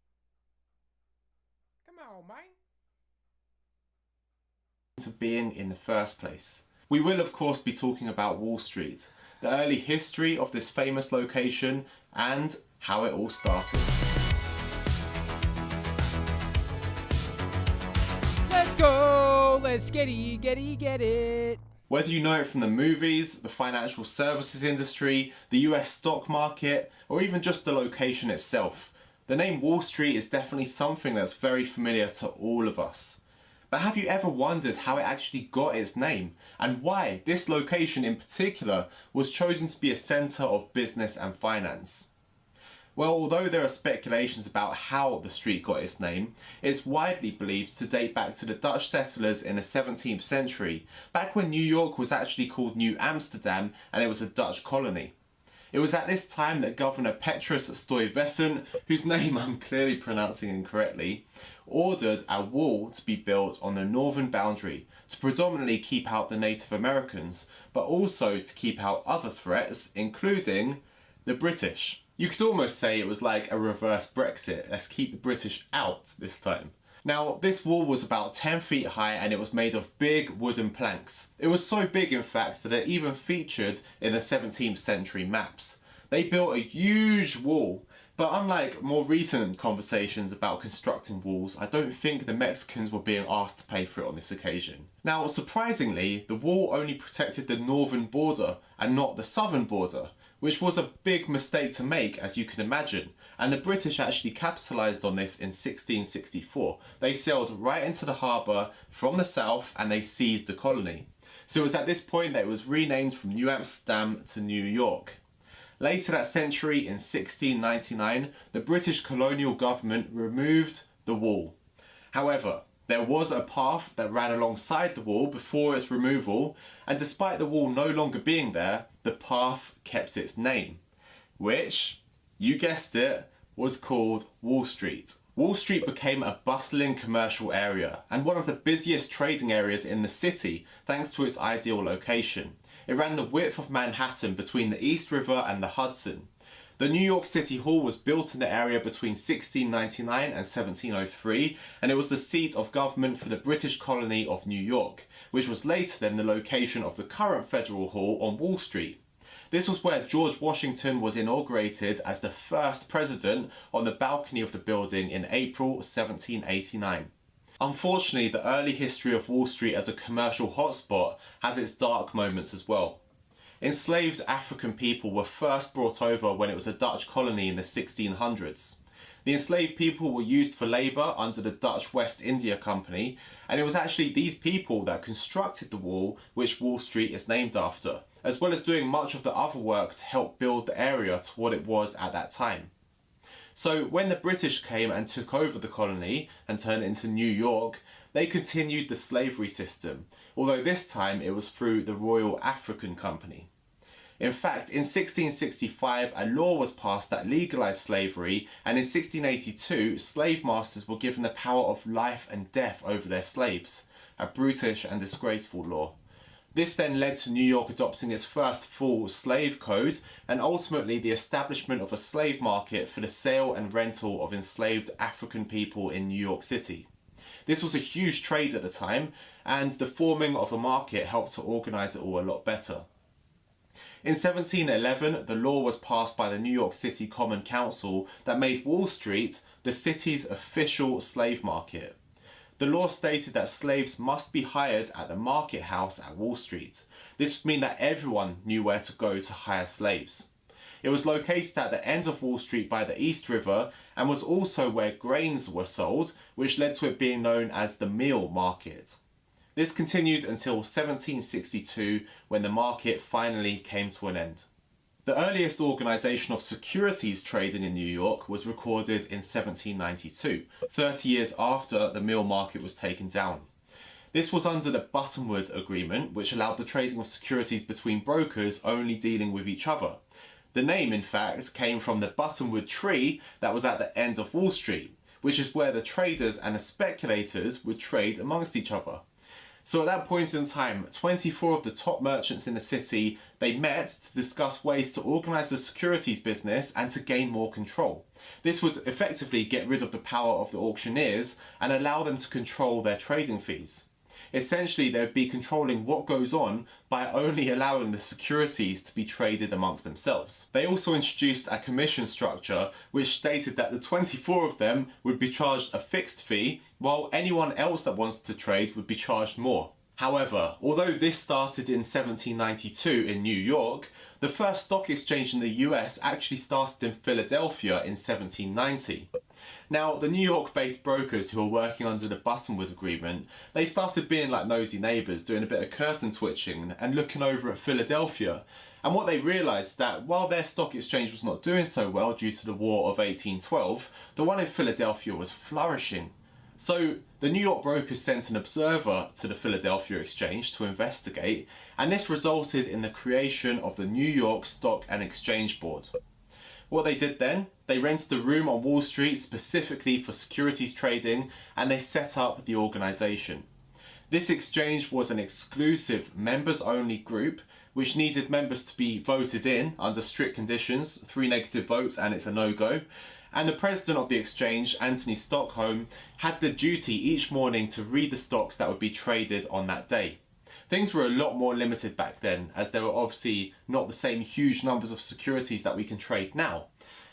In the first place. We will of course be talking about Wall Street, the early history of this famous location and how it all started. Let's go! Let's get it! Whether you know it from the movies, the financial services industry, the US stock market, or even just the location itself, the name Wall Street is definitely something that's very familiar to all of us. But have you ever wondered how it actually got its name and why this location in particular was chosen to be a centre of business and finance? Well, although there are speculations about how the street got its name, it's widely believed to date back to the Dutch settlers in the 17th century, back when New York was actually called New Amsterdam and it was a Dutch colony. It was at this time that Governor Petrus Stuyvesant, whose name I'm clearly pronouncing incorrectly, ordered a wall to be built on the northern boundary to predominantly keep out the Native Americans, but also to keep out other threats, including the British. You could almost say it was like a reverse Brexit. Let's keep the British out this time. Now, this wall was about 10 feet high and it was made of big wooden planks. It was so big, in fact, that it even featured in the 17th century maps. They built a huge wall, but unlike more recent conversations about constructing walls, I don't think the Mexicans were being asked to pay for it on this occasion. Now, surprisingly, the wall only protected the northern border and not the southern border, which was a big mistake to make, as you can imagine, and the British actually capitalised on this in 1664. They sailed right into the harbour from the south and they seized the colony. So it was at this point that it was renamed from New Amsterdam to New York. Later that century, in 1699, the British colonial government removed the wall. However, there was a path that ran alongside the wall before its removal, and despite the wall no longer being there, the path kept its name. which, you guessed it, was called Wall Street. Wall Street became a bustling commercial area and one of the busiest trading areas in the city thanks to its ideal location. It ran the width of Manhattan between the East River and the Hudson. The New York City Hall was built in the area between 1699 and 1703, and it was the seat of government for the British colony of New York, which was later then the location of the current Federal Hall on Wall Street. This was where George Washington was inaugurated as the first president on the balcony of the building in April 1789. Unfortunately, the early history of Wall Street as a commercial hotspot has its dark moments as well. Enslaved African people were first brought over when it was a Dutch colony in the 1600s. The enslaved people were used for labour under the Dutch West India Company, and it was actually these people that constructed the wall which Wall Street is named after, as well as doing much of the other work to help build the area to what it was at that time. So when the British came and took over the colony and turned it into New York, they continued the slavery system, although this time it was through the Royal African Company. In fact, in 1665, a law was passed that legalised slavery, and in 1682, slave masters were given the power of life and death over their slaves, a brutish and disgraceful law. This then led to New York adopting its first full slave code, and ultimately the establishment of a slave market for the sale and rental of enslaved African people in New York City. This was a huge trade at the time, and the forming of a market helped to organise it all a lot better. In 1711, the law was passed by the New York City Common Council that made Wall Street the city's official slave market. The law stated that slaves must be hired at the market house at Wall Street. This would mean that everyone knew where to go to hire slaves. It was located at the end of Wall Street by the East River and was also where grains were sold, which led to it being known as the meal market. This continued until 1762, when the market finally came to an end. The earliest organisation of securities trading in New York was recorded in 1792, 30 years after the meal market was taken down. This was under the Buttonwood Agreement, which allowed the trading of securities between brokers only dealing with each other. The name, in fact, came from the buttonwood tree that was at the end of Wall Street, which is where the traders and the speculators would trade amongst each other. So at that point in time, 24 of the top merchants in the city, they met to discuss ways to organise the securities business and to gain more control. This would effectively get rid of the power of the auctioneers and allow them to control their trading fees. Essentially, they would be controlling what goes on by only allowing the securities to be traded amongst themselves. They also introduced a commission structure which stated that the 24 of them would be charged a fixed fee, while anyone else that wants to trade would be charged more. However, although this started in 1792 in New York, the first stock exchange in the US actually started in Philadelphia in 1790. Now, the New York-based brokers who were working under the Buttonwood Agreement, they started being like nosy neighbours, doing a bit of curtain twitching and looking over at Philadelphia. And what they realised that while their stock exchange was not doing so well due to the War of 1812, the one in Philadelphia was flourishing. So the New York brokers sent an observer to the Philadelphia Exchange to investigate, and this resulted in the creation of the New York Stock and Exchange Board. What they did then, they rented the room on Wall Street specifically for securities trading, and they set up the organisation. This exchange was an exclusive members-only group which needed members to be voted in under strict conditions, 3 negative votes and it's a no-go. And the president of the exchange, Anthony Stockholm, had the duty each morning to read the stocks that would be traded on that day. Things were a lot more limited back then, as there were obviously not the same huge numbers of securities that we can trade now.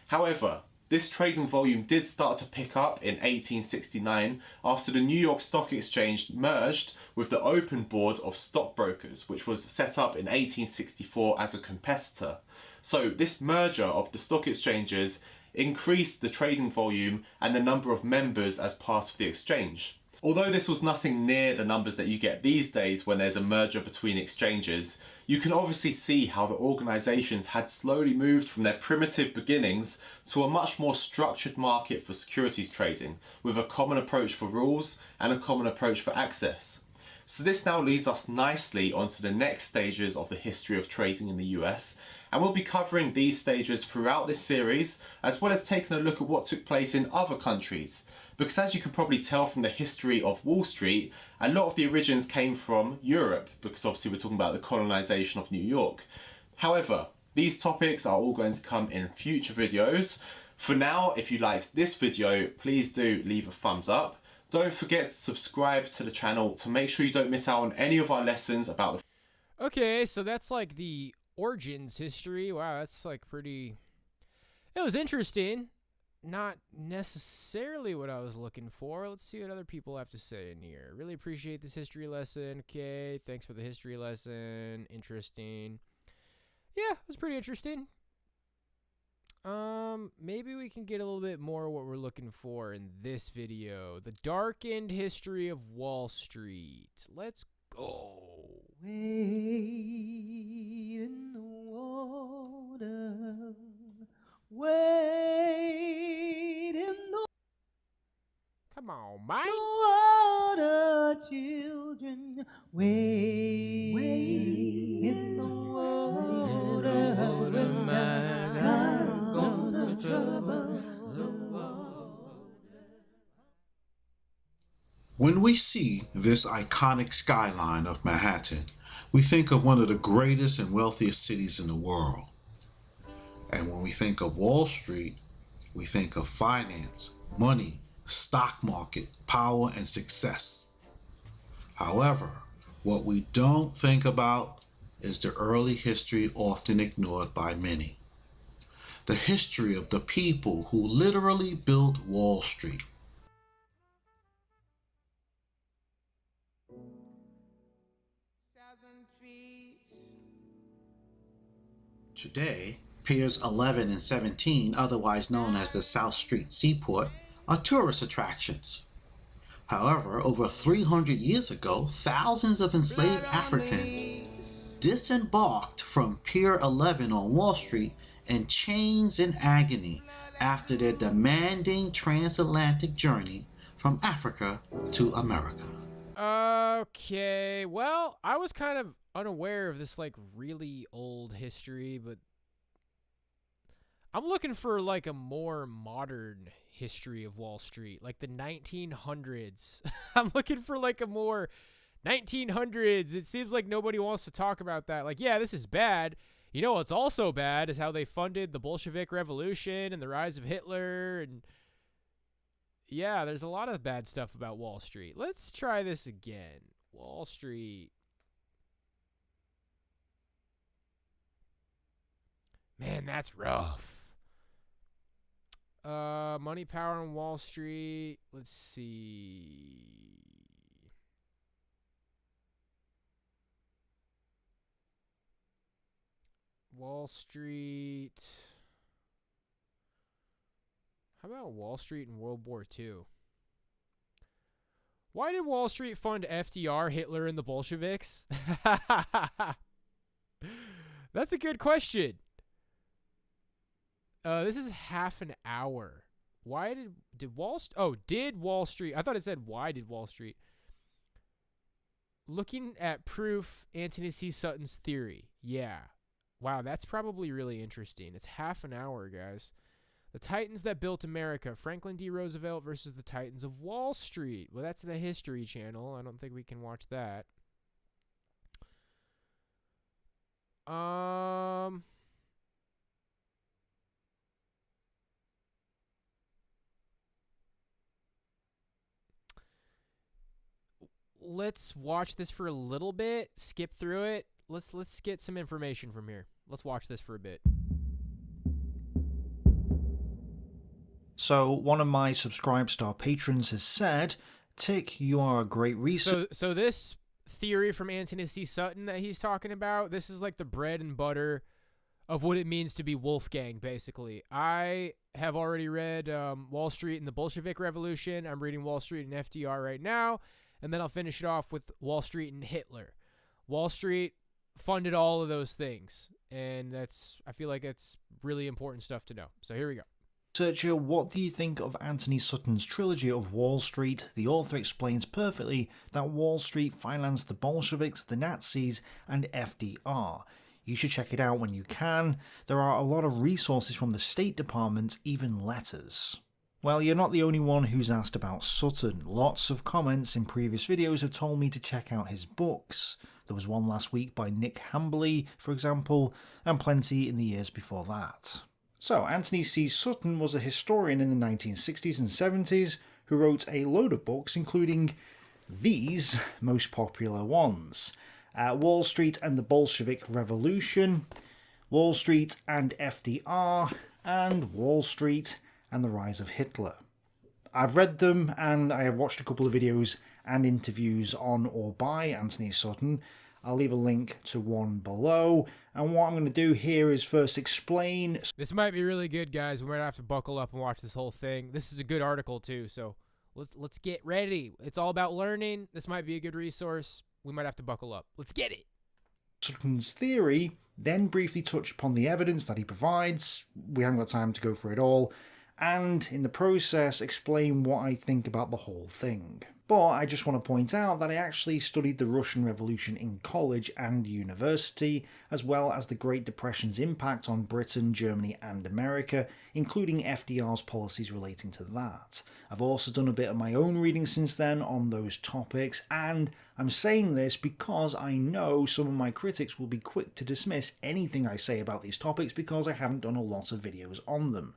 However, this trading volume did start to pick up in 1869 after the New York Stock Exchange merged with the Open Board of Stockbrokers, which was set up in 1864 as a competitor. So this merger of the stock exchanges increased the trading volume and the number of members as part of the exchange. Although this was nothing near the numbers that you get these days when there's a merger between exchanges, you can obviously see how the organisations had slowly moved from their primitive beginnings to a much more structured market for securities trading, with a common approach for rules and a common approach for access. So this now leads us nicely onto the next stages of the history of trading in the US, And we'll be covering these stages throughout this series, as well as taking a look at what took place in other countries. Because as you can probably tell from the history of Wall Street, a lot of the origins came from Europe, because obviously we're talking about the colonization of New York. However, these topics are all going to come in future videos. For now, if you liked this video, please do leave a thumbs up. Don't forget to subscribe to the channel to make sure you don't miss out on any of our lessons about the... Okay, so that's like the origins history. Wow, that's like pretty... It was interesting. Not necessarily what I was looking for. Let's see what other people have to say in here. Really appreciate this history lesson. Okay, thanks for the history lesson. Interesting. Yeah, it was pretty interesting. Maybe we can get a little bit more what we're looking for in this video. The darkened history of Wall Street. Let's go. Wade in the water. Wade in the Come on, Mike. water, children. Wade in the water. God's gonna trouble the water. When we see this iconic skyline of Manhattan, we think of one of the greatest and wealthiest cities in the world. And when we think of Wall Street, we think of finance, money, stock market, power, and success. However, what we don't think about is the early history often ignored by many. The history of the people who literally built Wall Street. Today, Piers 11 and 17, otherwise known as the South Street Seaport, are tourist attractions. However, over 300 years ago, thousands of enslaved Africans disembarked from Pier 11 on Wall Street in chains and agony after their demanding transatlantic journey from Africa to America. Okay, well, I was kind of unaware of this like really old history, but I'm looking for like a more modern history of Wall Street, like the 1900s. I'm looking for like a more 1900s. It seems like nobody wants to talk about that. Like, yeah, this is bad. You know what's also bad is how they funded the Bolshevik Revolution and the rise of Hitler. And yeah, there's a lot of bad stuff about Wall Street. Let's try this again. Wall Street. Man, that's rough. Money, power on Wall Street. Let's see. Wall Street. How about Wall Street in World War II? Why did Wall Street fund FDR, Hitler, and the Bolsheviks? That's a good question. This is half an hour. Why did Wall Street? I thought it said why did Wall Street? Looking at proof, Anthony C. Sutton's theory. Yeah. Wow, that's probably really interesting. It's half an hour, guys. The Titans that built America. Franklin D. Roosevelt versus the Titans of Wall Street. Well, that's the History Channel. I don't think we can watch that. Let's watch this for a little bit, skip through it. Let's get some information from here. Let's watch this for a bit. So one of my Subscribestar patrons has said, Tick, you are a great researcher. So this theory from Anthony C. Sutton that he's talking about, this is like the bread and butter of what it means to be Wolfgang, basically. I have already read Wall Street and the Bolshevik Revolution. I'm reading Wall Street and FDR right now. And then I'll finish it off with Wall Street and Hitler. Wall Street funded all of those things. And I feel like that's really important stuff to know. So here we go. Researcher, what do you think of Anthony Sutton's trilogy of Wall Street? The author explains perfectly that Wall Street financed the Bolsheviks, the Nazis, and FDR. You should check it out when you can. There are a lot of resources from the State Department, even letters. Well, you're not the only one who's asked about Sutton. Lots of comments in previous videos have told me to check out his books. There was one last week by Nick Hambley, for example, and plenty in the years before that. So, Anthony C. Sutton was a historian in the 1960s and 70s who wrote a load of books, including these most popular ones. Wall Street and the Bolshevik Revolution, Wall Street and FDR, and Wall Street and the Rise of Hitler. I've read them and I have watched a couple of videos and interviews on or by Anthony Sutton. I'll leave a link to one below. And what I'm going to do here is first explain... This might be really good, guys. We might have to buckle up and watch this whole thing. This is a good article, too, so let's get ready. It's all about learning. This might be a good resource. We might have to buckle up. Let's get it. Sutton's theory, then briefly touch upon the evidence that he provides. We haven't got time to go through it all. And in the process, explain what I think about the whole thing. But I just want to point out that I actually studied the Russian Revolution in college and university, as well as the Great Depression's impact on Britain, Germany and America, including FDR's policies relating to that. I've also done a bit of my own reading since then on those topics, and I'm saying this because I know some of my critics will be quick to dismiss anything I say about these topics because I haven't done a lot of videos on them.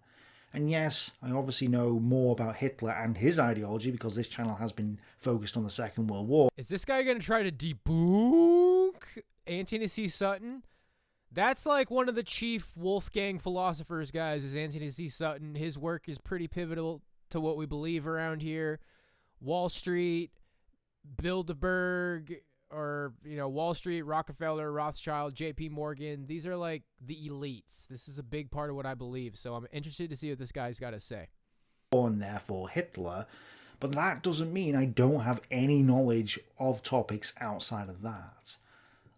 And yes, I obviously know more about Hitler and his ideology because this channel has been focused on the Second World War. Is this guy going to try to debunk Anthony C. Sutton? That's like one of the chief Wolfgang philosophers, guys, is Anthony C. Sutton. His work is pretty pivotal to what we believe around here. Wall Street, Bilderberg, or, you know, Wall Street, Rockefeller, Rothschild, JP Morgan. These are like the elites. This is a big part of what I believe. So I'm interested to see what this guy's got to say. And therefore Hitler. But that doesn't mean I don't have any knowledge of topics outside of that.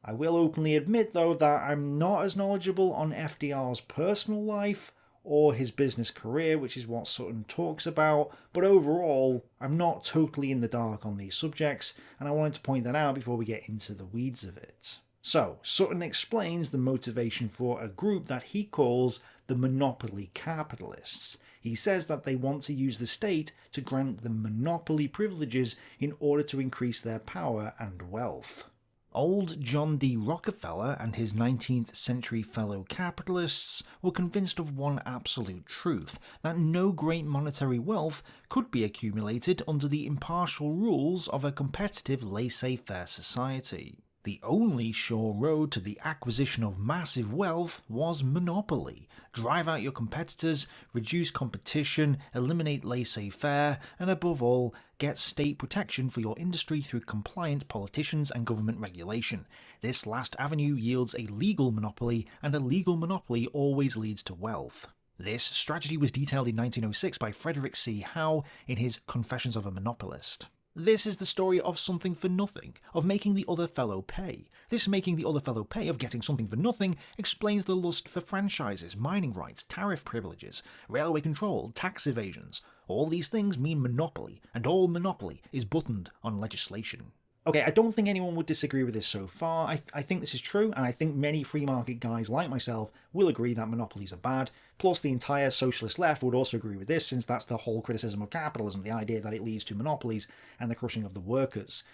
I will openly admit, though, that I'm not as knowledgeable on FDR's personal life or his business career, which is what Sutton talks about, but overall, I'm not totally in the dark on these subjects, and I wanted to point that out before we get into the weeds of it. So, Sutton explains the motivation for a group that he calls the monopoly capitalists. He says that they want to use the state to grant them monopoly privileges in order to increase their power and wealth. Old John D. Rockefeller and his 19th century fellow capitalists were convinced of one absolute truth, that no great monetary wealth could be accumulated under the impartial rules of a competitive laissez-faire society. The only sure road to the acquisition of massive wealth was monopoly. Drive out your competitors, reduce competition, eliminate laissez-faire, and above all, get state protection for your industry through compliant politicians and government regulation. This last avenue yields a legal monopoly, and a legal monopoly always leads to wealth. This strategy was detailed in 1906 by Frederick C. Howe in his Confessions of a Monopolist. This is the story of something for nothing, of making the other fellow pay. This making the other fellow pay, of getting something for nothing, explains the lust for franchises, mining rights, tariff privileges, railway control, tax evasions. All these things mean monopoly, and all monopoly is buttoned on legislation. Okay, I don't think anyone would disagree with this so far. I think this is true, and I think many free market guys like myself will agree that monopolies are bad. Plus, the entire socialist left would also agree with this, since that's the whole criticism of capitalism, the idea that it leads to monopolies and the crushing of the workers.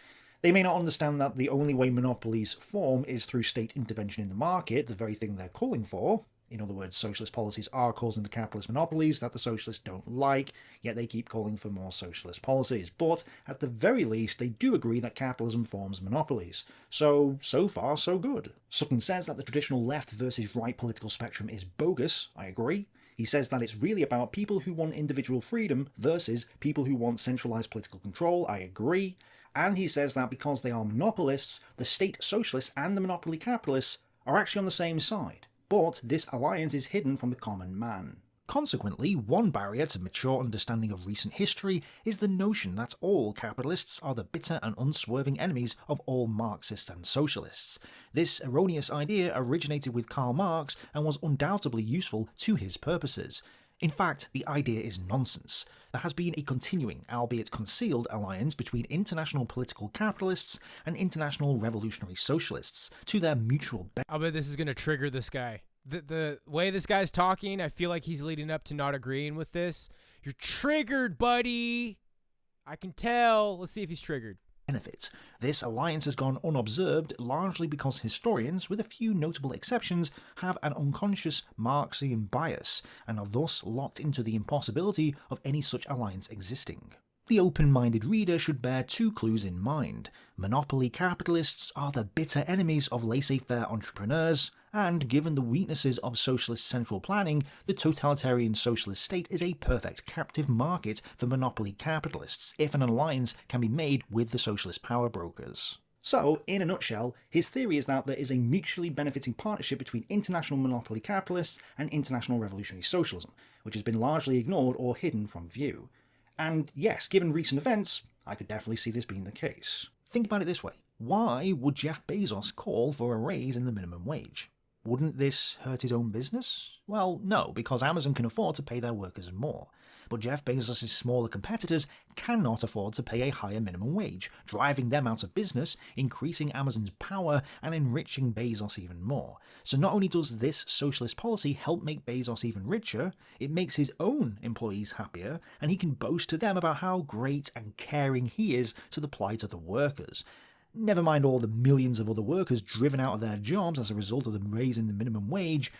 They may not understand that the only way monopolies form is through state intervention in the market, the very thing they're calling for. In other words, socialist policies are causing the capitalist monopolies that the socialists don't like, yet they keep calling for more socialist policies. But at the very least, they do agree that capitalism forms monopolies. So far, so good. Sutton says that the traditional left versus right political spectrum is bogus. I agree. He says that it's really about people who want individual freedom versus people who want centralized political control. I agree. And he says that because they are monopolists, the state socialists and the monopoly capitalists are actually on the same side. But this alliance is hidden from the common man. Consequently, one barrier to mature understanding of recent history is the notion that all capitalists are the bitter and unswerving enemies of all Marxists and socialists. This erroneous idea originated with Karl Marx and was undoubtedly useful to his purposes. In fact, the idea is nonsense. There has been a continuing, albeit concealed, alliance between international political capitalists and international revolutionary socialists to their mutual benefit. I bet this is going to trigger this guy. The way this guy's talking, I feel like he's leading up to not agreeing with this. You're triggered, buddy. I can tell. Let's see if he's triggered. This alliance has gone unobserved largely because historians, with a few notable exceptions, have an unconscious Marxian bias and are thus locked into the impossibility of any such alliance existing. The open-minded reader should bear two clues in mind. Monopoly capitalists are the bitter enemies of laissez-faire entrepreneurs, and given the weaknesses of socialist central planning, the totalitarian socialist state is a perfect captive market for monopoly capitalists if an alliance can be made with the socialist power brokers. So, in a nutshell, his theory is that there is a mutually benefiting partnership between international monopoly capitalists and international revolutionary socialism, which has been largely ignored or hidden from view. And yes, given recent events, I could definitely see this being the case. Think about it this way. Why would Jeff Bezos call for a raise in the minimum wage? Wouldn't this hurt his own business? Well, no, because Amazon can afford to pay their workers more. But Jeff Bezos' smaller competitors cannot afford to pay a higher minimum wage, driving them out of business, increasing Amazon's power, and enriching Bezos even more. So not only does this socialist policy help make Bezos even richer, it makes his own employees happier, and he can boast to them about how great and caring he is to the plight of the workers. Never mind all the millions of other workers driven out of their jobs as a result of them raising the minimum wage.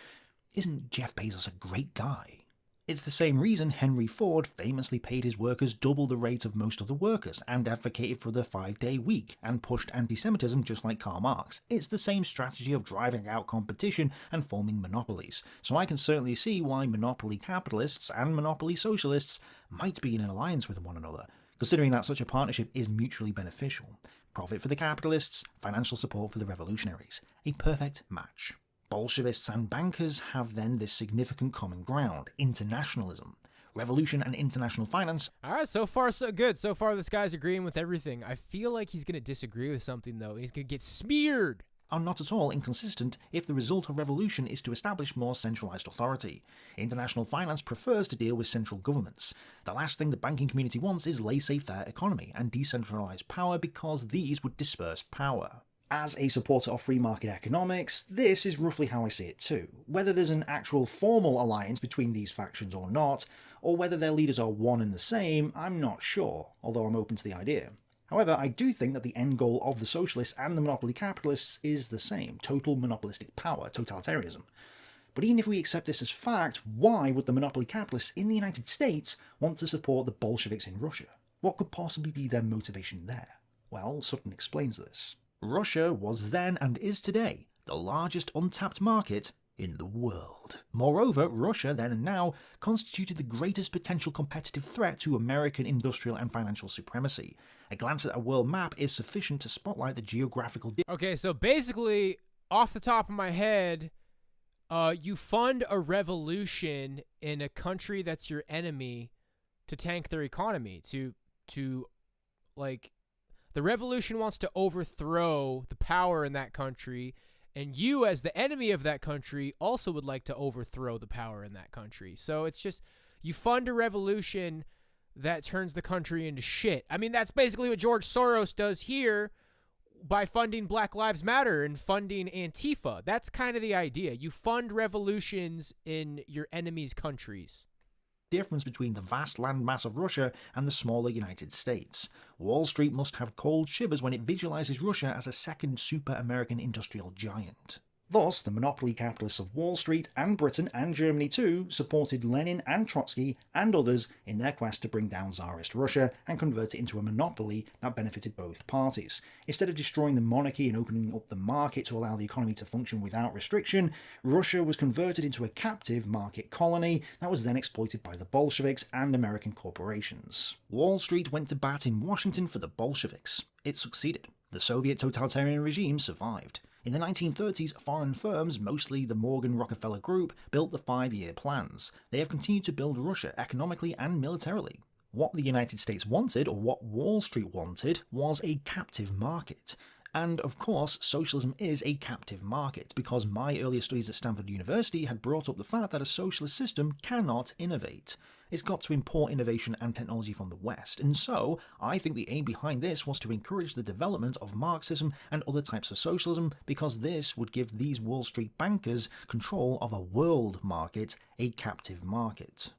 Isn't Jeff Bezos a great guy? It's the same reason Henry Ford famously paid his workers double the rate of most other workers and advocated for the 5-day week and pushed anti-Semitism just like Karl Marx. It's the same strategy of driving out competition and forming monopolies. So I can certainly see why monopoly capitalists and monopoly socialists might be in an alliance with one another, considering that such a partnership is mutually beneficial. Profit for the capitalists, financial support for the revolutionaries. A perfect match. Bolshevists and bankers have then this significant common ground, internationalism. Revolution and international finance. Alright, so far so good. So far this guy's agreeing with everything. I feel like he's going to disagree with something though, and he's going to get smeared. Are not at all inconsistent if the result of revolution is to establish more centralized authority. International finance prefers to deal with central governments. The last thing the banking community wants is laissez-faire economy and decentralized power because these would disperse power. As a supporter of free market economics, this is roughly how I see it too. Whether there's an actual formal alliance between these factions or not, or whether their leaders are one and the same, I'm not sure, although I'm open to the idea. However, I do think that the end goal of the socialists and the monopoly capitalists is the same: total monopolistic power, totalitarianism. But even if we accept this as fact, why would the monopoly capitalists in the United States want to support the Bolsheviks in Russia? What could possibly be their motivation there? Well, Sutton explains this. Russia was then and is today the largest untapped market in the world. Moreover, Russia then and now constituted the greatest potential competitive threat to American industrial and financial supremacy. A glance at a world map is sufficient to spotlight the geographical Okay, so basically, off the top of my head, you fund a revolution in a country that's your enemy to tank their economy, to like, the revolution wants to overthrow the power in that country, and you, as the enemy of that country, also would like to overthrow the power in that country. So it's just, you fund a revolution that turns the country into shit. I mean, that's basically what George Soros does here by funding Black Lives Matter and funding Antifa. That's kind of the idea. You fund revolutions in your enemy's countries. Difference between the vast landmass of Russia and the smaller United States. Wall Street must have cold shivers when it visualizes Russia as a second super American industrial giant. Thus, the monopoly capitalists of Wall Street and Britain and Germany too supported Lenin and Trotsky and others in their quest to bring down Tsarist Russia and convert it into a monopoly that benefited both parties. Instead of destroying the monarchy and opening up the market to allow the economy to function without restriction, Russia was converted into a captive market colony that was then exploited by the Bolsheviks and American corporations. Wall Street went to bat in Washington for the Bolsheviks. It succeeded. The Soviet totalitarian regime survived. In the 1930s, foreign firms, mostly the Morgan Rockefeller Group, built the 5-year plans. They have continued to build Russia economically and militarily. What the United States wanted, or what Wall Street wanted, was a captive market. And of course, socialism is a captive market, because my earlier studies at Stanford University had brought up the fact that a socialist system cannot innovate. It's got to import innovation and technology from the West, and so I think the aim behind this was to encourage the development of Marxism and other types of socialism, because this would give these Wall Street bankers control of a world market, a captive market.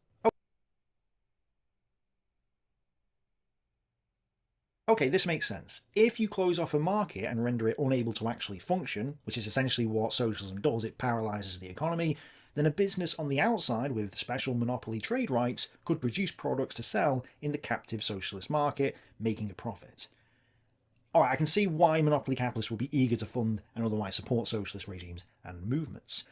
Okay, this makes sense. If you close off a market and render it unable to actually function, which is essentially what socialism does, it paralyzes the economy, then a business on the outside with special monopoly trade rights could produce products to sell in the captive socialist market, making a profit. Alright, I can see why monopoly capitalists would be eager to fund and otherwise support socialist regimes and movements.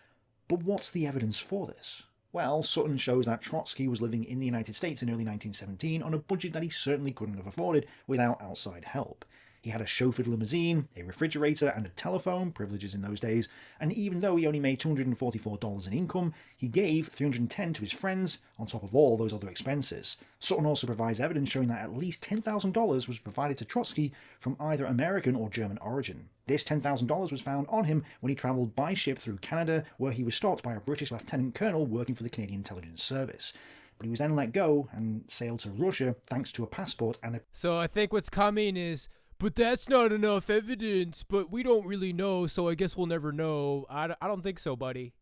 But what's the evidence for this? Well, Sutton shows that Trotsky was living in the United States in early 1917 on a budget that he certainly couldn't have afforded without outside help. He had a chauffeured limousine, a refrigerator and a telephone, privileges in those days, and even though he only made $244 in income, he gave $310 to his friends, on top of all those other expenses. Sutton also provides evidence showing that at least $10,000 was provided to Trotsky from either American or German origin. This $10,000 was found on him when he travelled by ship through Canada, where he was stopped by a British lieutenant colonel working for the Canadian Intelligence Service. But he was then let go and sailed to Russia thanks to a passport and a... So I think what's coming is, but that's not enough evidence, but we don't really know, so I guess we'll never know. I don't think so, buddy.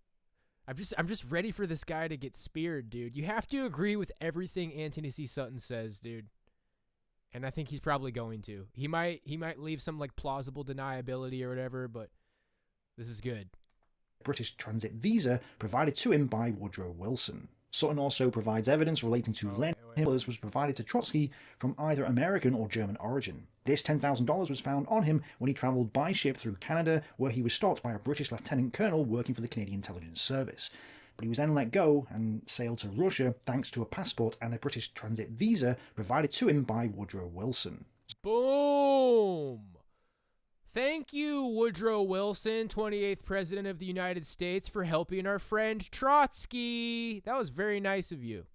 I'm just ready for this guy to get speared, dude. You have to agree with everything Anthony C. Sutton says, dude. And I think he's probably going to. He might leave some like plausible deniability or whatever, but this is good. British transit visa provided to him by Woodrow Wilson. Sutton also provides evidence relating to Lenin was provided to Trotsky from either American or German origin. This $10,000 was found on him when he travelled by ship through Canada, where he was stopped by a British lieutenant colonel working for the Canadian Intelligence Service. But he was then let go and sailed to Russia thanks to a passport and a British transit visa provided to him by Woodrow Wilson. Boom! Thank you, Woodrow Wilson, 28th President of the United States, for helping our friend Trotsky. That was very nice of you.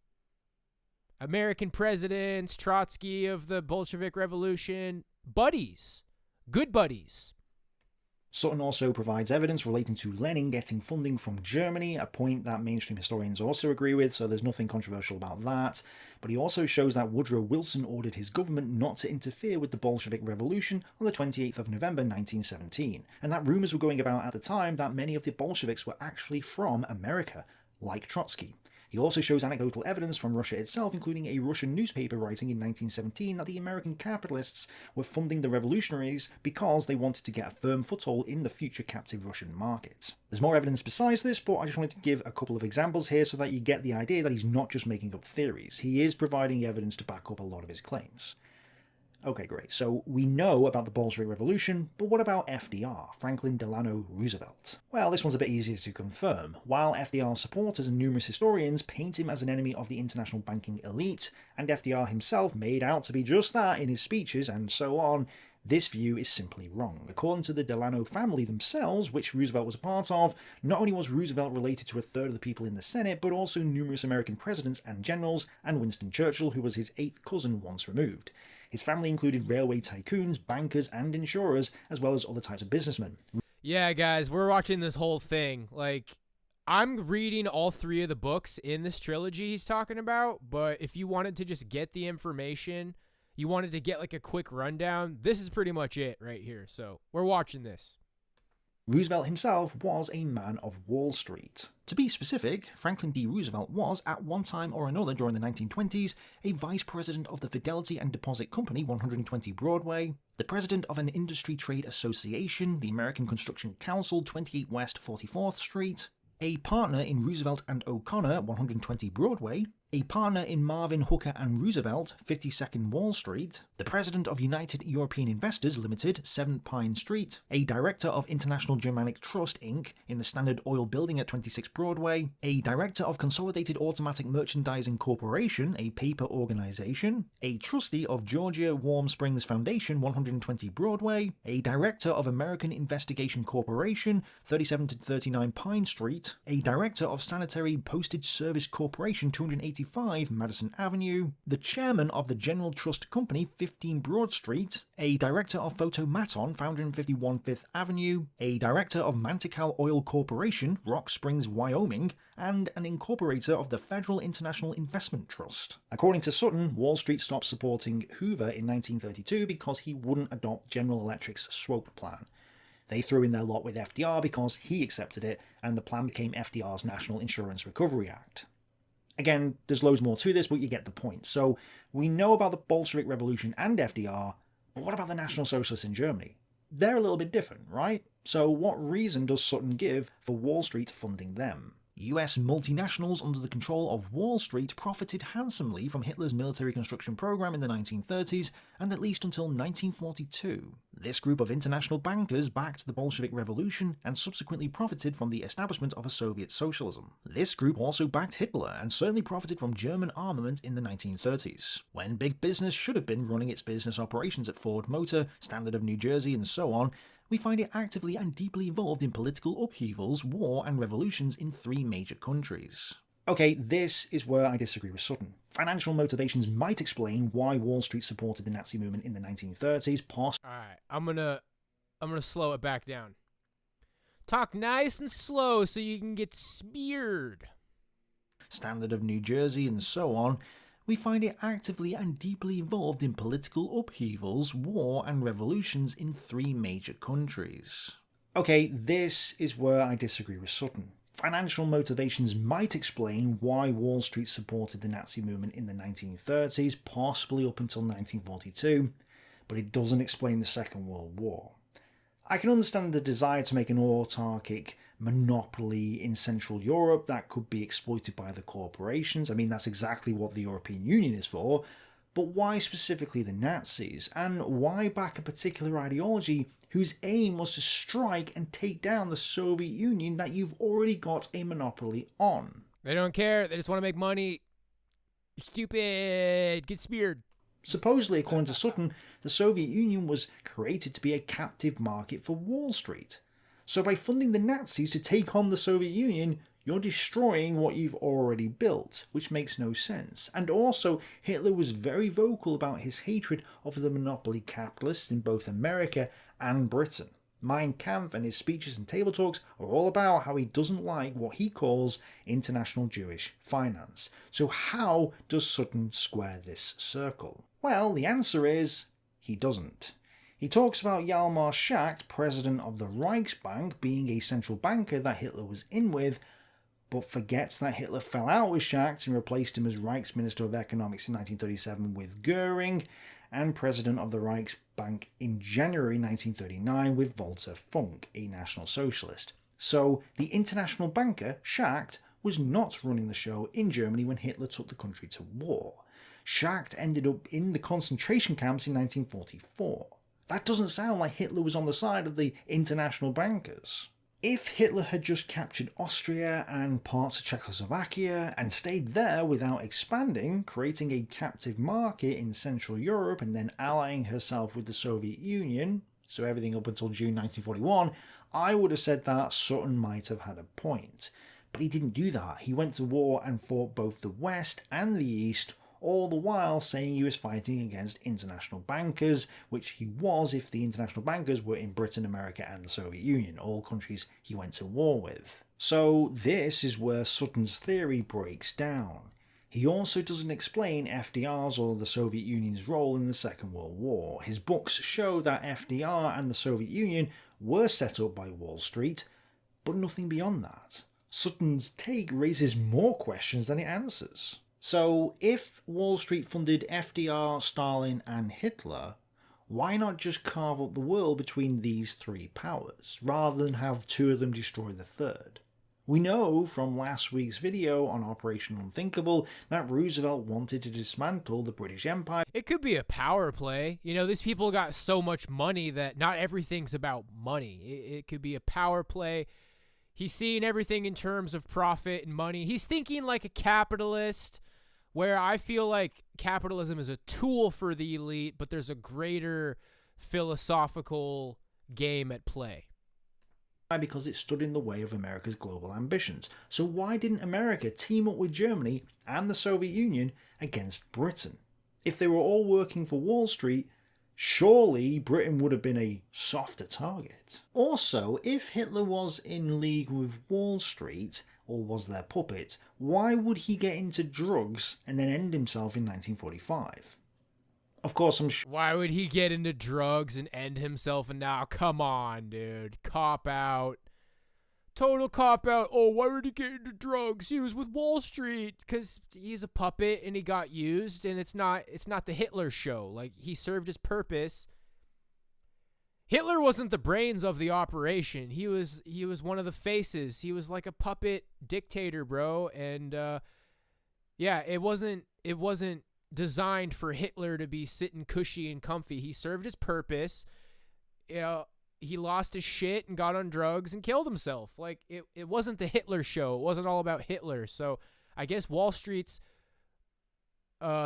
American presidents, Trotsky of the Bolshevik Revolution, buddies. Good buddies. Sutton also provides evidence relating to Lenin getting funding from Germany, a point that mainstream historians also agree with, so there's nothing controversial about that. But he also shows that Woodrow Wilson ordered his government not to interfere with the Bolshevik Revolution on the 28th of November 1917, and that rumours were going about at the time that many of the Bolsheviks were actually from America, like Trotsky. He also shows anecdotal evidence from Russia itself, including a Russian newspaper writing in 1917 that the American capitalists were funding the revolutionaries because they wanted to get a firm foothold in the future captive Russian market. There's more evidence besides this, but I just wanted to give a couple of examples here so that you get the idea that he's not just making up theories. He is providing evidence to back up a lot of his claims. Okay, great. So we know about the Bolshevik Revolution, but what about FDR, Franklin Delano Roosevelt? Well, this one's a bit easier to confirm. While FDR's supporters and numerous historians paint him as an enemy of the international banking elite, and FDR himself made out to be just that in his speeches and so on, this view is simply wrong. According to the Delano family themselves, which Roosevelt was a part of, not only was Roosevelt related to a third of the people in the Senate, but also numerous American presidents and generals, and Winston Churchill, who was his 8th cousin once removed. His family included railway tycoons, bankers, and insurers, as well as other types of businessmen. Yeah, guys, we're watching this whole thing. Like, I'm reading all 3 of the books in this trilogy he's talking about, but if you wanted to just get the information, you wanted to get like a quick rundown, this is pretty much it right here. So we're watching this. Roosevelt himself was a man of Wall Street. To be specific, Franklin D. Roosevelt was, at one time or another during the 1920s, a vice president of the Fidelity and Deposit Company, 120 Broadway, the president of an industry trade association, the American Construction Council, 28 West 44th Street, a partner in Roosevelt and O'Connor, 120 Broadway, a partner in Marvin, Hooker and Roosevelt, 52nd Wall Street, the president of United European Investors Limited, 7 Pine Street, a director of International Germanic Trust Inc. in the Standard Oil Building at 26 Broadway, a director of Consolidated Automatic Merchandising Corporation, a paper organization, a trustee of Georgia Warm Springs Foundation, 120 Broadway, a director of American Investigation Corporation, 37 to 39 Pine Street, a director of Sanitary Postage Service Corporation, 284 45 Madison Avenue, the chairman of the General Trust Company, 15 Broad Street, a director of Photomaton, 551 Fifth Avenue, a director of Mantical Oil Corporation, Rock Springs, Wyoming, and an incorporator of the Federal International Investment Trust. According to Sutton, Wall Street stopped supporting Hoover in 1932 because he wouldn't adopt General Electric's SWOPE plan. They threw in their lot with FDR because he accepted it, and the plan became FDR's National Insurance Recovery Act. Again, there's loads more to this, but you get the point. So, we know about the Bolshevik Revolution and FDR, but what about the National Socialists in Germany? They're a little bit different, right? So what reason does Sutton give for Wall Street funding them? US multinationals under the control of Wall Street profited handsomely from Hitler's military construction program in the 1930s and at least until 1942. This group of international bankers backed the Bolshevik Revolution and subsequently profited from the establishment of a Soviet socialism. This group also backed Hitler and certainly profited from German armament in the 1930s, when big business should have been running its business operations at Ford Motor, Standard of New Jersey, and so on. We find it actively and deeply involved in political upheavals, war, and revolutions in 3 major countries. Okay, this is where I disagree with Sutton. Financial motivations might explain why Wall Street supported the Nazi movement in the 1930s, Alright, I'm gonna slow it back down. Talk nice and slow so you can get speared. Standard of New Jersey, and so on. We find it actively and deeply involved in political upheavals, war, and revolutions in 3 major countries. Okay, this is where I disagree with Sutton. Financial motivations might explain why Wall Street supported the Nazi movement in the 1930s, possibly up until 1942, but it doesn't explain the Second World War. I can understand the desire to make an autarkic monopoly in Central Europe that could be exploited by the corporations. I mean, that's exactly what the European Union is for. But why specifically the Nazis? And why back a particular ideology whose aim was to strike and take down the Soviet Union that you've already got a monopoly on? They don't care. They just want to make money. Stupid. Get speared. Supposedly, according to Sutton, the Soviet Union was created to be a captive market for Wall Street. So by funding the Nazis to take on the Soviet Union, you're destroying what you've already built, which makes no sense. And also, Hitler was very vocal about his hatred of the monopoly capitalists in both America and Britain. Mein Kampf and his speeches and table talks are all about how he doesn't like what he calls international Jewish finance. So how does Sutton square this circle? Well, the answer is he doesn't. He talks about Hjalmar Schacht, president of the Reichsbank, being a central banker that Hitler was in with, but forgets that Hitler fell out with Schacht and replaced him as Reichsminister of Economics in 1937 with Goering, and president of the Reichsbank in January 1939 with Walter Funk, a National Socialist. So the international banker, Schacht, was not running the show in Germany when Hitler took the country to war. Schacht ended up in the concentration camps in 1944. That doesn't sound like Hitler was on the side of the international bankers. If Hitler had just captured Austria and parts of Czechoslovakia and stayed there without expanding, creating a captive market in Central Europe and then allying herself with the Soviet Union, so everything up until June 1941, I would have said that Sutton might have had a point. But he didn't do that. He went to war and fought both the West and the East, all the while saying he was fighting against international bankers, which he was if the international bankers were in Britain, America, and the Soviet Union, all countries he went to war with. So this is where Sutton's theory breaks down. He also doesn't explain FDR's or the Soviet Union's role in the Second World War. His books show that FDR and the Soviet Union were set up by Wall Street, but nothing beyond that. Sutton's take raises more questions than it answers. So, if Wall Street funded FDR, Stalin, and Hitler, why not just carve up the world between these 3 powers, rather than have 2 of them destroy the 3rd? We know from last week's video on Operation Unthinkable that Roosevelt wanted to dismantle the British Empire. It could be a power play. You know, these people got so much money that not everything's about money. It could be a power play. He's seeing everything in terms of profit and money. He's thinking like a capitalist, where I feel like capitalism is a tool for the elite, but there's a greater philosophical game at play. Because it stood in the way of America's global ambitions. So why didn't America team up with Germany and the Soviet Union against Britain? If they were all working for Wall Street, surely Britain would have been a softer target. Also, if Hitler was in league with Wall Street, or was their puppet, why would he get into drugs and then end himself in 1945? Of course, I'm sure. Why would he get into drugs and end himself? And now, come on, dude. Cop out. Total cop out. Oh, why would he get into drugs? He was with Wall Street. Because he's a puppet and he got used, and it's not the Hitler show. Like, he served his purpose. Hitler wasn't the brains of the operation. He was one of the faces. He was like a puppet dictator, bro. And yeah, it wasn't designed for Hitler to be sitting cushy and comfy. He served his purpose. You know, he lost his shit and got on drugs and killed himself. Like, it wasn't the Hitler show. It wasn't all about Hitler. So I guess Wall Street's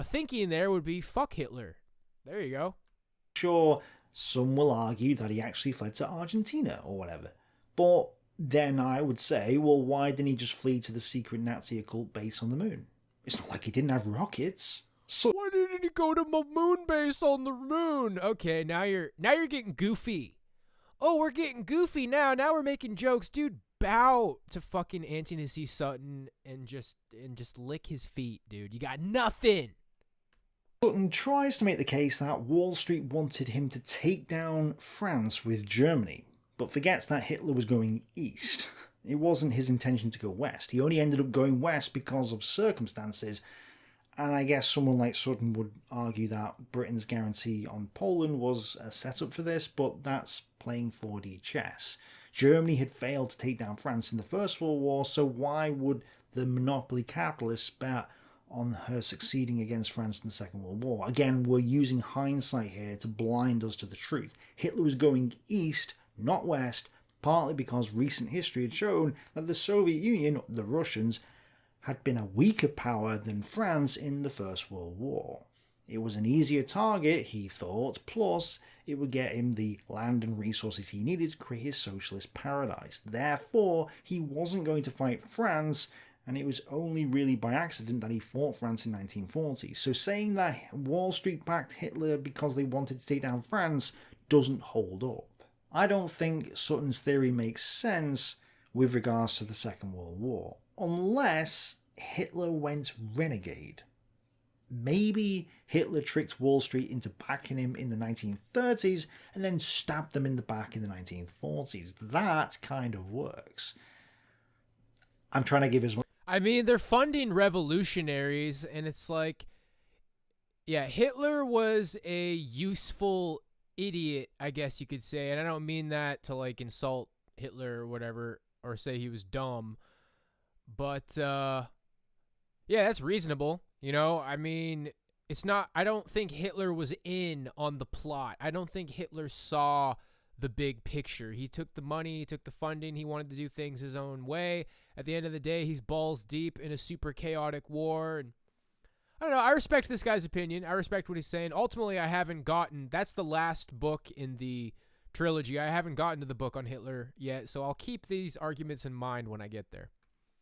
thinking there would be fuck Hitler. There you go. Sure, some will argue that he actually fled to Argentina or whatever. But then I would say, well, why didn't he just flee to the secret Nazi occult base on the moon? It's not like he didn't have rockets. So why didn't he go to my moon base on the moon? Okay, now you're getting goofy. Oh, we're getting goofy now. Now we're making jokes, dude. Bow to fucking Anthony C. Sutton and just lick his feet, dude. You got nothing. Sutton tries to make the case that Wall Street wanted him to take down France with Germany, but forgets that Hitler was going east. It wasn't his intention to go west. He only ended up going west because of circumstances. And I guess someone like Sutton would argue that Britain's guarantee on Poland was a setup for this, but that's playing 4D chess. Germany had failed to take down France in the First World War, so why would the monopoly capitalists bet on her succeeding against France in the Second World War? Again, we're using hindsight here to blind us to the truth. Hitler was going east, not west, partly because recent history had shown that the Soviet Union, the Russians, had been a weaker power than France in the First World War. It was an easier target, he thought, plus it would get him the land and resources he needed to create his socialist paradise. Therefore, he wasn't going to fight France, and it was only really by accident that he fought France in 1940. So saying that Wall Street backed Hitler because they wanted to take down France doesn't hold up. I don't think Sutton's theory makes sense with regards to the Second World War. Unless Hitler went renegade. Maybe Hitler tricked Wall Street into backing him in the 1930s and then stabbed them in the back in the 1940s. That kind of works. I'm trying to give as much. I mean, they're funding revolutionaries, and it's like, yeah, Hitler was a useful idiot, I guess you could say. And I don't mean that to like insult Hitler or whatever, or say he was dumb. But, yeah, that's reasonable. You know, I mean, it's not, I don't think Hitler was in on the plot. I don't think Hitler saw the big picture. He took the money, he took the funding, he wanted to do things his own way. At the end of the day, he's balls deep in a super chaotic war. And I don't know, I respect this guy's opinion. I respect what he's saying. Ultimately, I haven't gotten, that's the last book in the trilogy. I haven't gotten to the book on Hitler yet, so I'll keep these arguments in mind when I get there.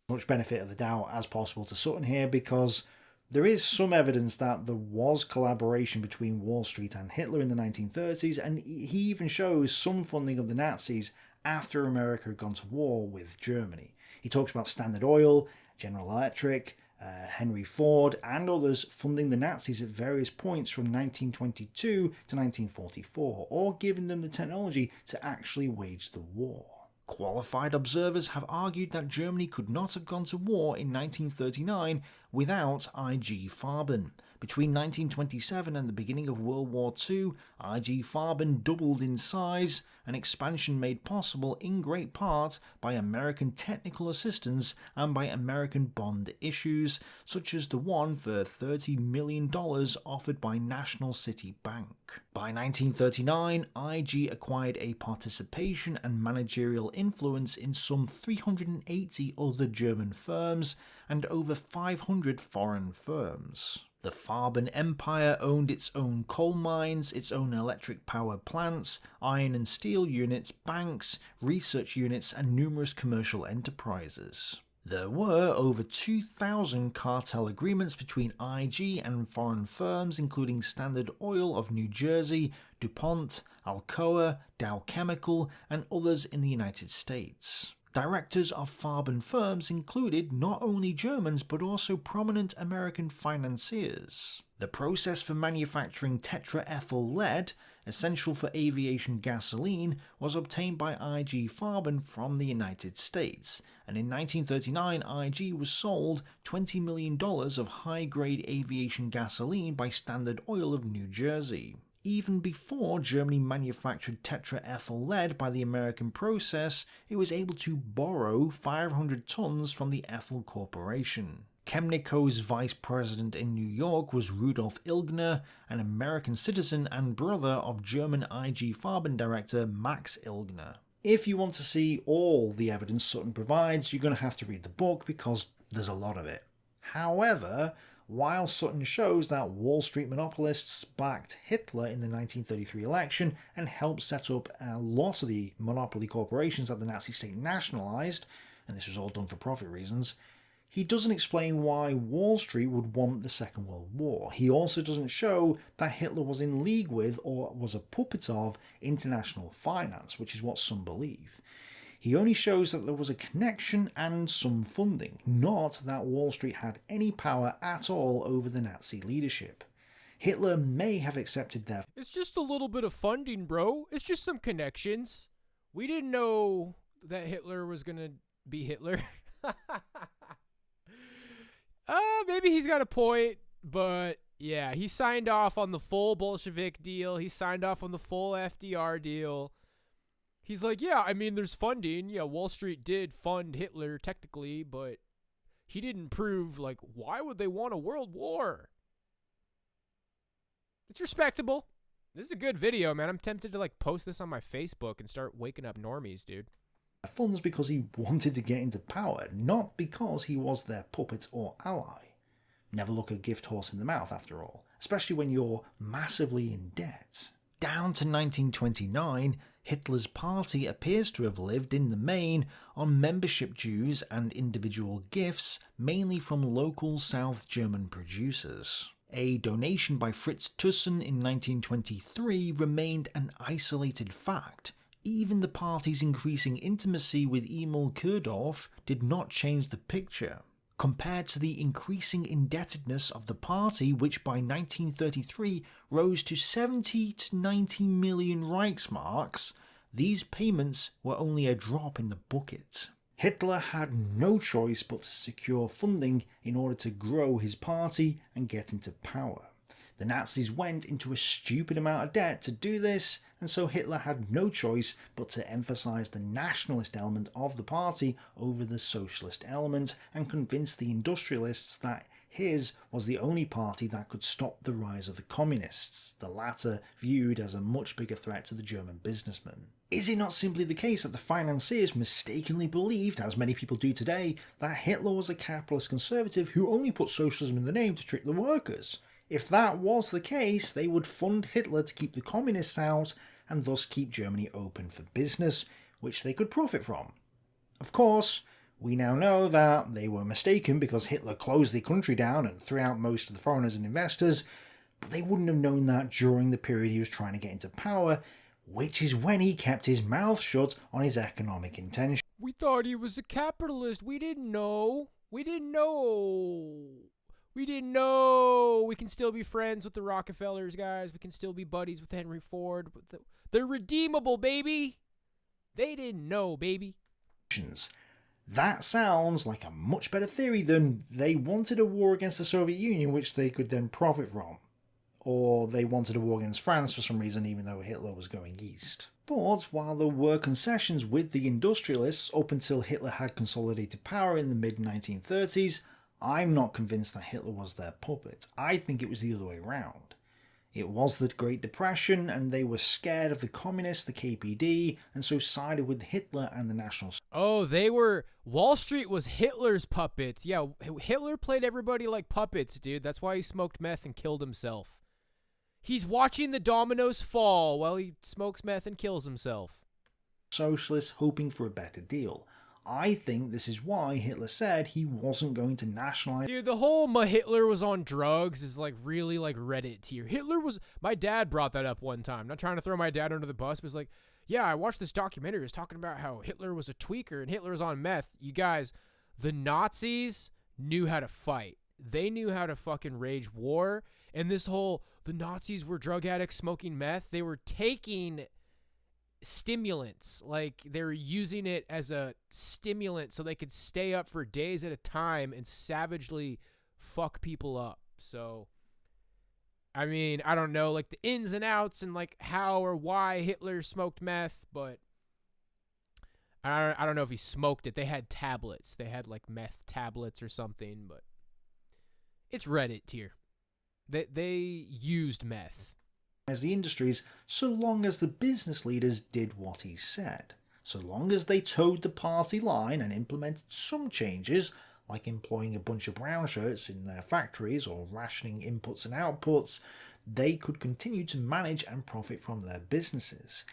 Much benefit of the doubt as possible to Sutton here, because there is some evidence that there was collaboration between Wall Street and Hitler in the 1930s, and he even shows some funding of the Nazis after America had gone to war with Germany. He talks about Standard Oil, General Electric, Henry Ford, and others funding the Nazis at various points from 1922 to 1944, or giving them the technology to actually wage the war. Qualified observers have argued that Germany could not have gone to war in 1939 without IG Farben. Between 1927 and the beginning of World War II, IG Farben doubled in size, an expansion made possible in great part by American technical assistance and by American bond issues, such as the one for $30 million offered by National City Bank. By 1939, IG acquired a participation and managerial influence in some 380 other German firms and over 500 foreign firms. The Farben Empire owned its own coal mines, its own electric power plants, iron and steel units, banks, research units, and numerous commercial enterprises. There were over 2,000 cartel agreements between IG and foreign firms, including Standard Oil of New Jersey, DuPont, Alcoa, Dow Chemical, and others in the United States. Directors of Farben firms included not only Germans but also prominent American financiers. The process for manufacturing tetraethyl lead, essential for aviation gasoline, was obtained by IG Farben from the United States, and in 1939 IG was sold $20 million of high-grade aviation gasoline by Standard Oil of New Jersey. Even before Germany manufactured tetraethyl lead by the American process, it was able to borrow 500 tons from the Ethyl Corporation. Chemnico's vice president in New York was Rudolf Ilgner, an American citizen and brother of German IG Farben director Max Ilgner. If you want to see all the evidence Sutton provides, you're going to have to read the book because there's a lot of it. However, while Sutton shows that Wall Street monopolists backed Hitler in the 1933 election and helped set up a lot of the monopoly corporations that the Nazi state nationalised, and this was all done for profit reasons, he doesn't explain why Wall Street would want the Second World War. He also doesn't show that Hitler was in league with or was a puppet of international finance, which is what some believe. He only shows that there was a connection and some funding, not that Wall Street had any power at all over the Nazi leadership. Hitler may have accepted their... It's just a little bit of funding, bro. It's just some connections. We didn't know that Hitler was going to be Hitler. Maybe he's got a point, but yeah, he signed off on the full Bolshevik deal. He signed off on the full FDR deal. He's like, yeah, I mean, there's funding. Yeah, Wall Street did fund Hitler technically, but he didn't prove, like, why would they want a world war? It's respectable. This is a good video, man. I'm tempted to, like, post this on my Facebook and start waking up normies, dude. Funds because he wanted to get into power, not because he was their puppet or ally. Never look a gift horse in the mouth, after all, especially when you're massively in debt. Down to 1929, Hitler's party appears to have lived in the main on membership dues and individual gifts, mainly from local South German producers. A donation by Fritz Thyssen in 1923 remained an isolated fact. Even the party's increasing intimacy with Emil Kurdorf did not change the picture. Compared to the increasing indebtedness of the party, which by 1933 rose to 70 to 90 million Reichsmarks, these payments were only a drop in the bucket. Hitler had no choice but to secure funding in order to grow his party and get into power. The Nazis went into a stupid amount of debt to do this, and so Hitler had no choice but to emphasise the nationalist element of the party over the socialist element and convince the industrialists that his was the only party that could stop the rise of the communists, the latter viewed as a much bigger threat to the German businessmen. Is it not simply the case that the financiers mistakenly believed, as many people do today, that Hitler was a capitalist conservative who only put socialism in the name to trick the workers? If that was the case, they would fund Hitler to keep the communists out and thus keep Germany open for business, which they could profit from. Of course, we now know that they were mistaken because Hitler closed the country down and threw out most of the foreigners and investors, but they wouldn't have known that during the period he was trying to get into power, which is when he kept his mouth shut on his economic intentions. We thought he was a capitalist. We didn't know. We didn't know. We didn't know. We can still be friends with the Rockefellers, guys. We can still be buddies with Henry Ford. They're redeemable, baby. They didn't know, baby. That sounds like a much better theory than they wanted a war against the Soviet Union, which they could then profit from. Or they wanted a war against France for some reason, even though Hitler was going east. But while there were concessions with the industrialists up until Hitler had consolidated power in the mid-1930s, I'm not convinced that Hitler was their puppet. I think it was the other way around. It was the Great Depression, and they were scared of the communists, the KPD, and so sided with Hitler and the National. Oh, Wall Street was Hitler's puppets. Yeah, Hitler played everybody like puppets, dude. That's why he smoked meth and killed himself. He's watching the dominoes fall while he smokes meth and kills himself. Socialists hoping for a better deal. I think this is why Hitler said he wasn't going to nationalize. Dude, the whole Hitler was on drugs is like really like Reddit tier. My dad brought that up one time. Not trying to throw my dad under the bus, but it's like, yeah, I watched this documentary. It was talking about how Hitler was a tweaker and Hitler was on meth. You guys, the Nazis knew how to fight. They knew how to fucking wage war. And the Nazis were drug addicts smoking meth. They were taking stimulants, like they were using it as a stimulant so they could stay up for days at a time and savagely fuck people up. So I mean, I don't know like the ins and outs and like how or why Hitler smoked meth, but I don't know if he smoked it. They had tablets. They had like meth tablets or something, but it's Reddit tier. They used meth. As the industries, so long as the business leaders did what he said. So long as they towed the party line and implemented some changes, like employing a bunch of brown shirts in their factories or rationing inputs and outputs, they could continue to manage and profit from their businesses.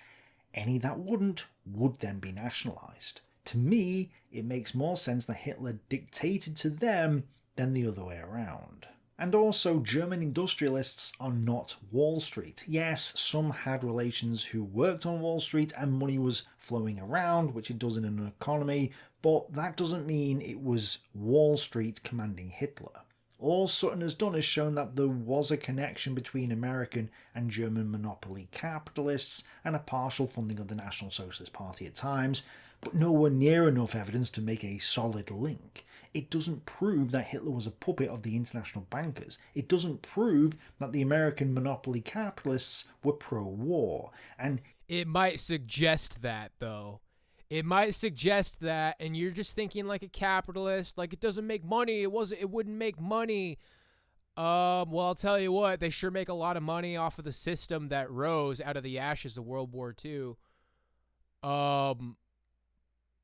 Any that wouldn't would then be nationalised. To me, it makes more sense that Hitler dictated to them than the other way around. And also, German industrialists are not Wall Street. Yes, some had relations who worked on Wall Street and money was flowing around, which it does in an economy, but that doesn't mean it was Wall Street commanding Hitler. All Sutton has done is shown that there was a connection between American and German monopoly capitalists and a partial funding of the National Socialist Party at times, but nowhere near enough evidence to make a solid link. It doesn't prove that Hitler was a puppet of the international bankers. It doesn't prove that the American monopoly capitalists were pro-war. And it might suggest that, though. It might suggest that, and you're just thinking like a capitalist, like it doesn't make money. It wouldn't make money. Well, I'll tell you what, they sure make a lot of money off of the system that rose out of the ashes of World War II.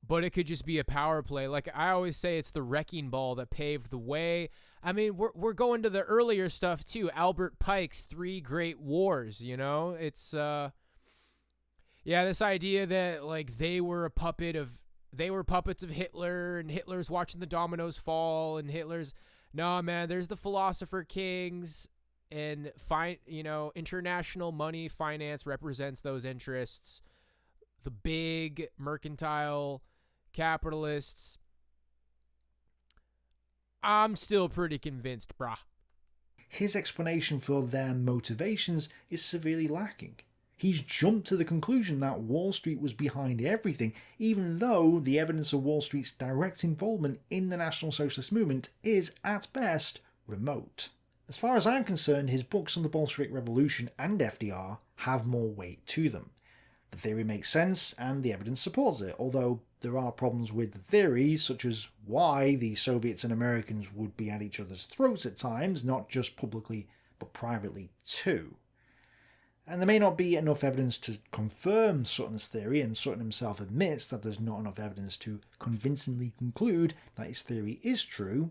But it could just be a power play. Like I always say, it's the wrecking ball that paved the way. I mean, we're going to the earlier stuff too. Albert Pike's 3 Great Wars, you know? It's yeah, this idea that like they were puppets of Hitler and Hitler's watching the dominoes fall and Hitler's no, man, there's the philosopher kings and international money finance represents those interests. The big mercantile capitalists. I'm still pretty convinced, brah. His explanation for their motivations is severely lacking. He's jumped to the conclusion that Wall Street was behind everything, even though the evidence of Wall Street's direct involvement in the National Socialist movement is, at best, remote. As far as I'm concerned, his books on the Bolshevik Revolution and FDR have more weight to them. The theory makes sense, and the evidence supports it, although there are problems with the theory, such as why the Soviets and Americans would be at each other's throats at times, not just publicly, but privately too. And there may not be enough evidence to confirm Sutton's theory, and Sutton himself admits that there's not enough evidence to convincingly conclude that his theory is true,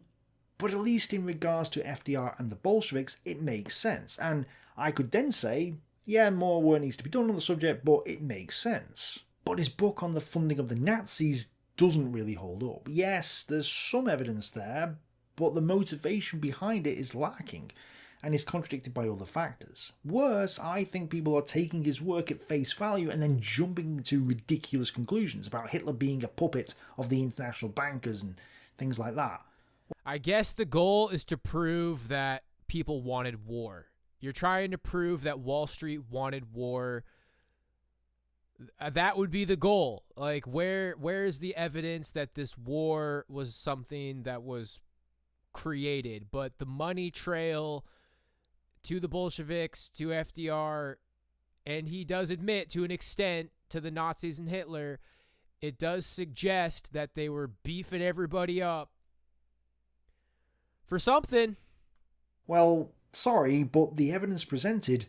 but at least in regards to FDR and the Bolsheviks, it makes sense, and I could then say, yeah, more work needs to be done on the subject, but it makes sense. But his book on the funding of the Nazis doesn't really hold up. Yes, there's some evidence there, but the motivation behind it is lacking, and is contradicted by other factors. Worse, I think people are taking his work at face value and then jumping to ridiculous conclusions about Hitler being a puppet of the international bankers and things like that. I guess the goal is to prove that people wanted war. You're trying to prove that Wall Street wanted war. That would be the goal. Like, where is the evidence that this war was something that was created? But the money trail to the Bolsheviks, to FDR, and he does admit to an extent to the Nazis and Hitler, it does suggest that they were beefing everybody up for something. Well, Sorry, but the evidence presented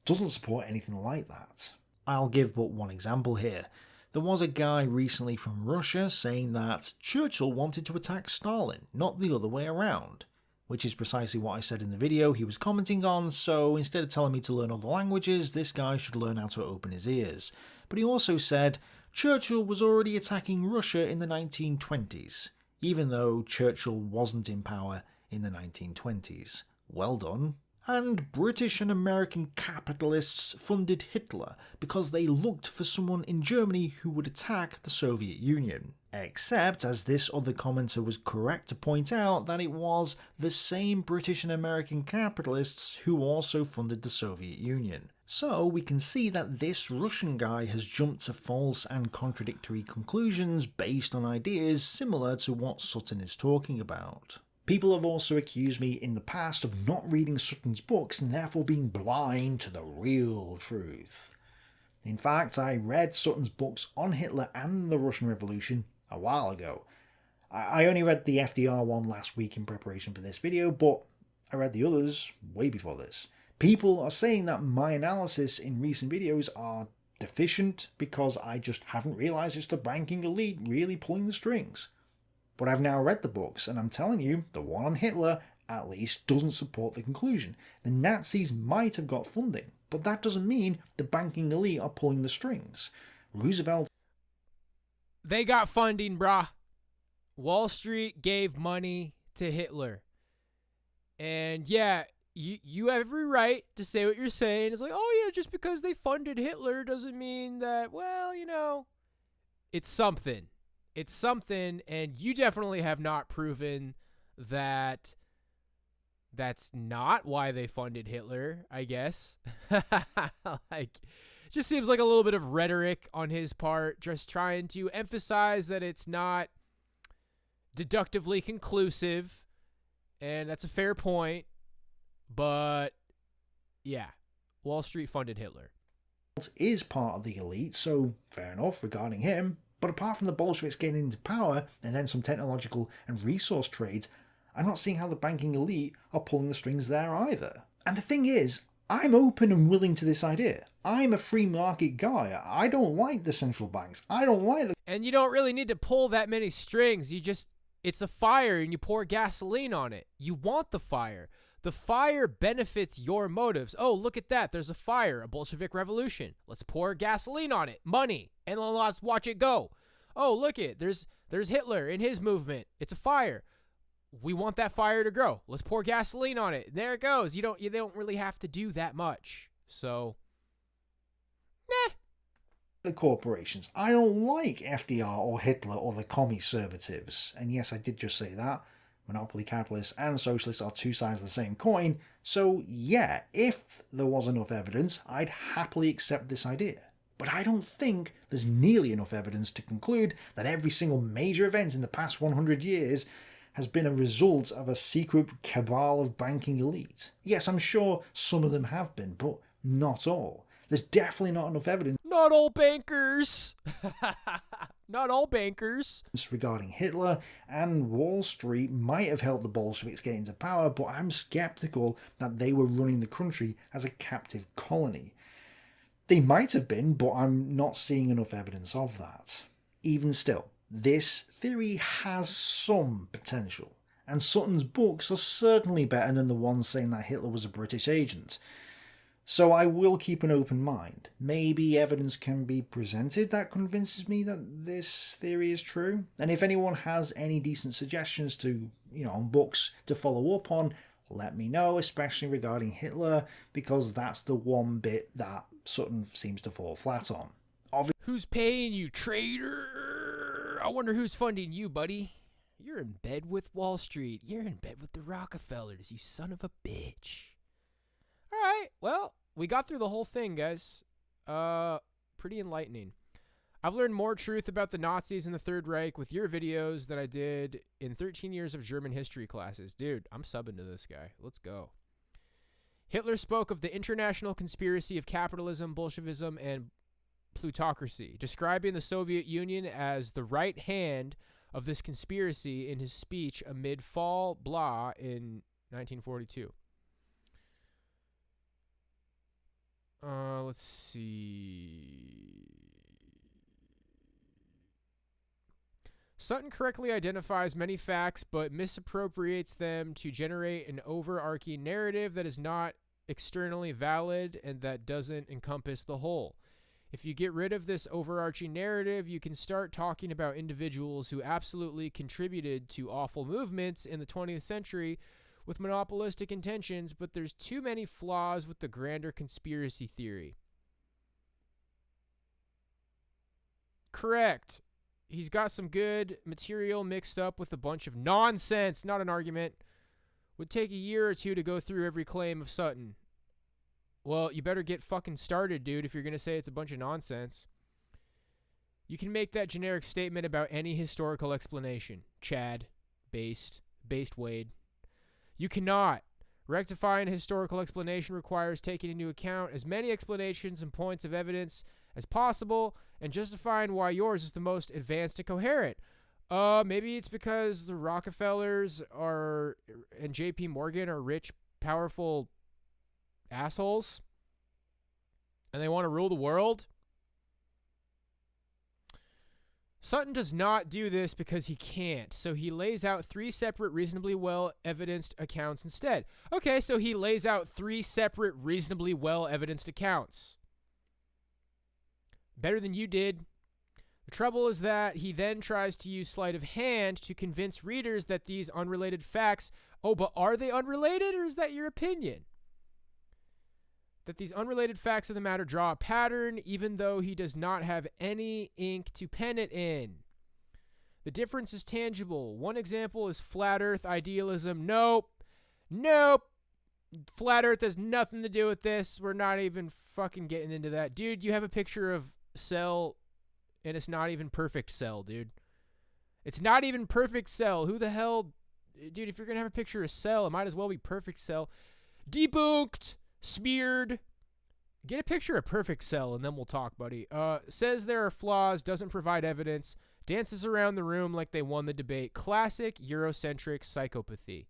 doesn't support anything like that. I'll give but one example here. There was a guy recently from Russia saying that Churchill wanted to attack Stalin, not the other way around, which is precisely what I said in the video he was commenting on, so instead of telling me to learn other languages, this guy should learn how to open his ears. But he also said Churchill was already attacking Russia in the 1920s, even though Churchill wasn't in power in the 1920s. Well done. And British and American capitalists funded Hitler because they looked for someone in Germany who would attack the Soviet Union. Except, as this other commenter was correct to point out, that it was the same British and American capitalists who also funded the Soviet Union. So we can see that this Russian guy has jumped to false and contradictory conclusions based on ideas similar to what Sutton is talking about. People have also accused me in the past of not reading Sutton's books and therefore being blind to the real truth. In fact, I read Sutton's books on Hitler and the Russian Revolution a while ago. I only read the FDR one last week in preparation for this video, but I read the others way before this. People are saying that my analysis in recent videos are deficient because I just haven't realised it's the banking elite really pulling the strings. But I've now read the books, and I'm telling you, the one on Hitler, at least, doesn't support the conclusion. The Nazis might have got funding, but that doesn't mean the banking elite are pulling the strings. Roosevelt... They got funding, brah. Wall Street gave money to Hitler. And yeah, you have every right to say what you're saying. It's like, oh yeah, just because they funded Hitler doesn't mean that, well, you know, it's something. It's something, and you definitely have not proven that that's not why they funded Hitler, I guess. Like, just seems like a little bit of rhetoric on his part, just trying to emphasize that it's not deductively conclusive, and that's a fair point, but yeah, Wall Street funded Hitler. Is part of the elite, so fair enough regarding him. But apart from the Bolsheviks getting into power, and then some technological and resource trades, I'm not seeing how the banking elite are pulling the strings there either. And the thing is, I'm open and willing to this idea. I'm a free market guy. I don't like the central banks. I don't like the... And you don't really need to pull that many strings. It's a fire and you pour gasoline on it. You want the fire. The fire benefits your motives. Oh, look at that. There's a fire, a Bolshevik revolution. Let's pour gasoline on it. Money. And let's watch it go. Oh, look it. There's Hitler in his movement. It's a fire. We want that fire to grow. Let's pour gasoline on it. There it goes. They don't really have to do that much. So, meh. The corporations. I don't like FDR or Hitler or the commie-servatives. And yes, I did just say that. Monopoly capitalists and socialists are two sides of the same coin, so yeah, if there was enough evidence, I'd happily accept this idea. But I don't think there's nearly enough evidence to conclude that every single major event in the past 100 years has been a result of a secret cabal of banking elite. Yes, I'm sure some of them have been, but not all. There's definitely not enough evidence. Not all bankers. Not all bankers. Regarding Hitler, and Wall Street might have helped the Bolsheviks get into power, but I'm skeptical that they were running the country as a captive colony. They might have been, but I'm not seeing enough evidence of that. Even still, this theory has some potential, and Sutton's books are certainly better than the ones saying that Hitler was a British agent. So I will keep an open mind. Maybe evidence can be presented that convinces me that this theory is true. And if anyone has any decent suggestions to, on books to follow up on, let me know, especially regarding Hitler, because that's the one bit that Sutton seems to fall flat on. Who's paying you, traitor? I wonder who's funding you, buddy. You're in bed with Wall Street. You're in bed with the Rockefellers, you son of a bitch. All right, well, we got through the whole thing, guys. Pretty enlightening. I've learned more truth about the Nazis and the Third Reich with your videos than I did in 13 years of German history classes. Dude, I'm subbing to this guy. Let's go. Hitler spoke of the international conspiracy of capitalism, Bolshevism, and plutocracy, describing the Soviet Union as the right hand of this conspiracy in his speech amid fall blah in 1942. Let's see. Sutton correctly identifies many facts, but misappropriates them to generate an overarching narrative that is not externally valid and that doesn't encompass the whole. If you get rid of this overarching narrative, you can start talking about individuals who absolutely contributed to awful movements in the 20th century with monopolistic intentions, but there's too many flaws with the grander conspiracy theory. Correct. He's got some good material mixed up with a bunch of nonsense, not an argument. Would take a year or two to go through every claim of Sutton. Well, you better get fucking started, dude, if you're going to say it's a bunch of nonsense. You can make that generic statement about any historical explanation. Chad. Based Wade. You cannot. Rectifying a historical explanation requires taking into account as many explanations and points of evidence as possible and justifying why yours is the most advanced and coherent. Maybe it's because the Rockefellers and JP Morgan are rich, powerful assholes and they want to rule the world. Sutton does not do this because he can't, so he lays out 3 separate reasonably well-evidenced accounts instead. Okay, so he lays out 3 separate reasonably well-evidenced accounts. Better than you did. The trouble is that he then tries to use sleight of hand to convince readers that these unrelated facts, but are they unrelated or is that your opinion? That these unrelated facts of the matter draw a pattern even though he does not have any ink to pen it in. The difference is tangible. One example is flat earth idealism. Nope. Flat earth has nothing to do with this. We're not even fucking getting into that. Dude, you have a picture of Cell and it's not even perfect Cell, dude. It's not even perfect Cell. Who the hell? Dude, if you're going to have a picture of Cell, it might as well be perfect Cell. Debunked. Smeared. Get a picture of perfect Cell and then we'll talk, buddy. Says there are flaws, doesn't provide evidence, dances around the room like they won the debate. Classic Eurocentric psychopathy.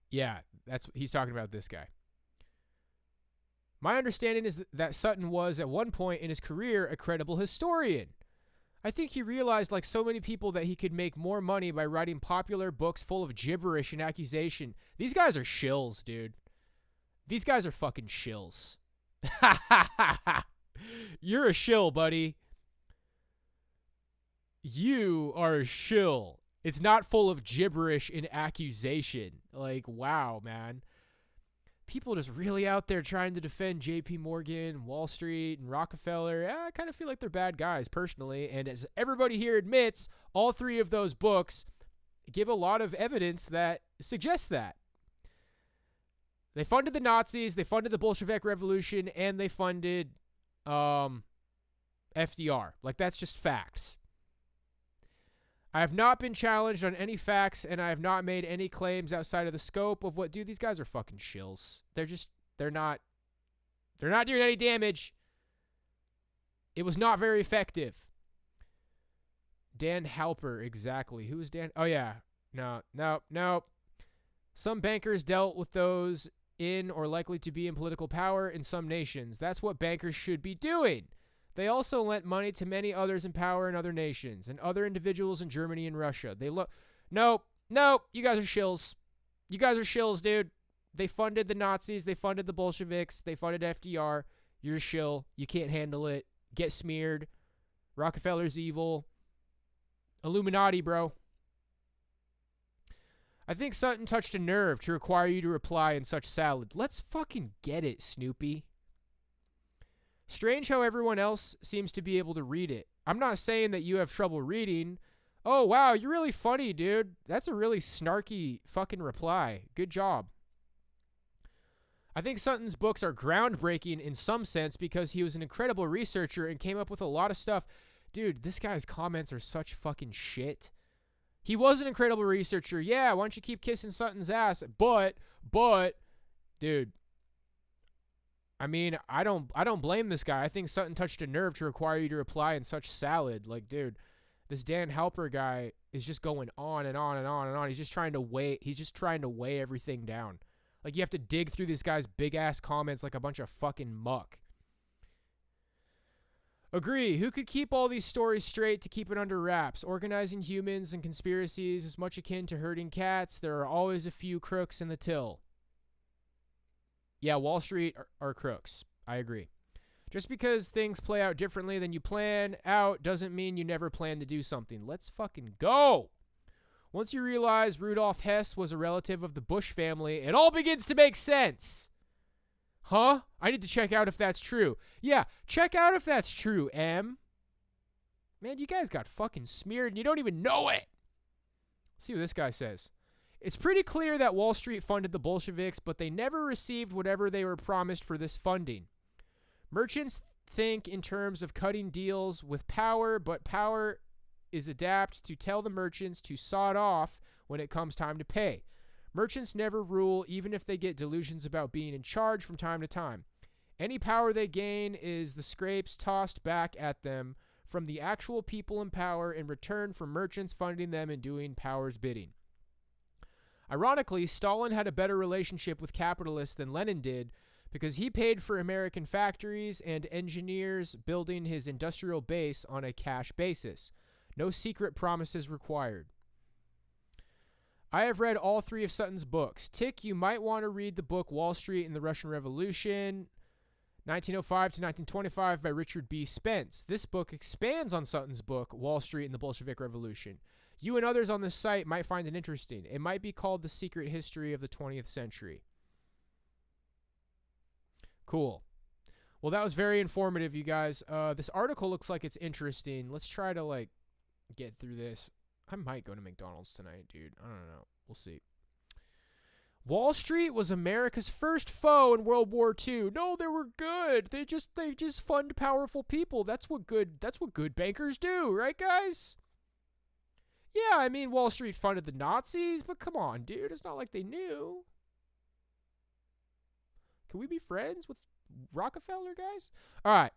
Yeah, he's talking about this guy. My understanding is that Sutton was, at one point in his career, a credible historian. I think he realized, like so many people, that he could make more money by writing popular books full of gibberish and accusation. These guys are shills, dude. These guys are fucking shills. You're a shill, buddy. You are a shill. It's not full of gibberish and accusation. Like, wow, man. People just really out there trying to defend JP Morgan, Wall Street, and Rockefeller. I kind of feel like they're bad guys, personally. And as everybody here admits, all 3 of those books give a lot of evidence that suggests that. They funded the Nazis, they funded the Bolshevik Revolution, and they funded FDR. Like, that's just facts. I have not been challenged on any facts, and I have not made any claims outside of the scope of what... Dude, these guys are fucking shills. They're not doing any damage. It was not very effective. Dan Halper, exactly. Who is Dan? Oh, yeah. No. Some bankers dealt with those in or likely to be in political power in some nations. That's what bankers should be doing. They also lent money to many others in power in other nations and other individuals in Germany and Russia. Nope, you guys are shills. You guys are shills, dude. They funded the Nazis, they funded the Bolsheviks, they funded FDR. You're a shill. You can't handle it. Get smeared. Rockefeller's evil. Illuminati, bro. I think Sutton touched a nerve to require you to reply in such salad. Let's fucking get it, Snoopy. Strange how everyone else seems to be able to read it. I'm not saying that you have trouble reading. Oh, wow, you're really funny, dude. That's a really snarky fucking reply. Good job. I think Sutton's books are groundbreaking in some sense because he was an incredible researcher and came up with a lot of stuff. Dude, this guy's comments are such fucking shit. He was an incredible researcher. Yeah, why don't you keep kissing Sutton's ass? But, dude, I mean, I don't blame this guy. I think Sutton touched a nerve to require you to reply in such salad. Like, dude, this Dan Halper guy is just going on and on and on and on. He's just trying to weigh everything down. Like, you have to dig through this guy's big-ass comments like a bunch of fucking muck. Agree. Who could keep all these stories straight to keep it under wraps? Organizing humans and conspiracies is much akin to herding cats. There are always a few crooks in the till. Yeah, Wall Street are crooks. I agree. Just because things play out differently than you plan out doesn't mean you never plan to do something. Let's fucking go. Once you realize Rudolf Hess was a relative of the Bush family, it all begins to make sense. Huh? I need to check out if that's true. Yeah, check out if that's true, M. Man, you guys got fucking smeared and you don't even know it. Let's see what this guy says. It's pretty clear that Wall Street funded the Bolsheviks, but they never received whatever they were promised for this funding. Merchants think in terms of cutting deals with power, but power is adapt to tell the merchants to sod off when it comes time to pay. Merchants never rule, even if they get delusions about being in charge from time to time. Any power they gain is the scrapes tossed back at them from the actual people in power in return for merchants funding them and doing power's bidding. Ironically, Stalin had a better relationship with capitalists than Lenin did because he paid for American factories and engineers building his industrial base on a cash basis. No secret promises required. I have read all 3 of Sutton's books. Tick, you might want to read the book Wall Street and the Russian Revolution, 1905 to 1925 by Richard B. Spence. This book expands on Sutton's book, Wall Street and the Bolshevik Revolution. You and others on this site might find it interesting. It might be called The Secret History of the 20th Century. Cool. Well, that was very informative, you guys. This article looks like it's interesting. Let's try to, get through this. I might go to McDonald's tonight, dude. I don't know. We'll see. Wall Street was America's first foe in World War II. No, they were good. They just fund powerful people. That's what good bankers do, right, guys? Yeah, I mean, Wall Street funded the Nazis, but come on, dude. It's not like they knew. Can we be friends with Rockefeller, guys? All right.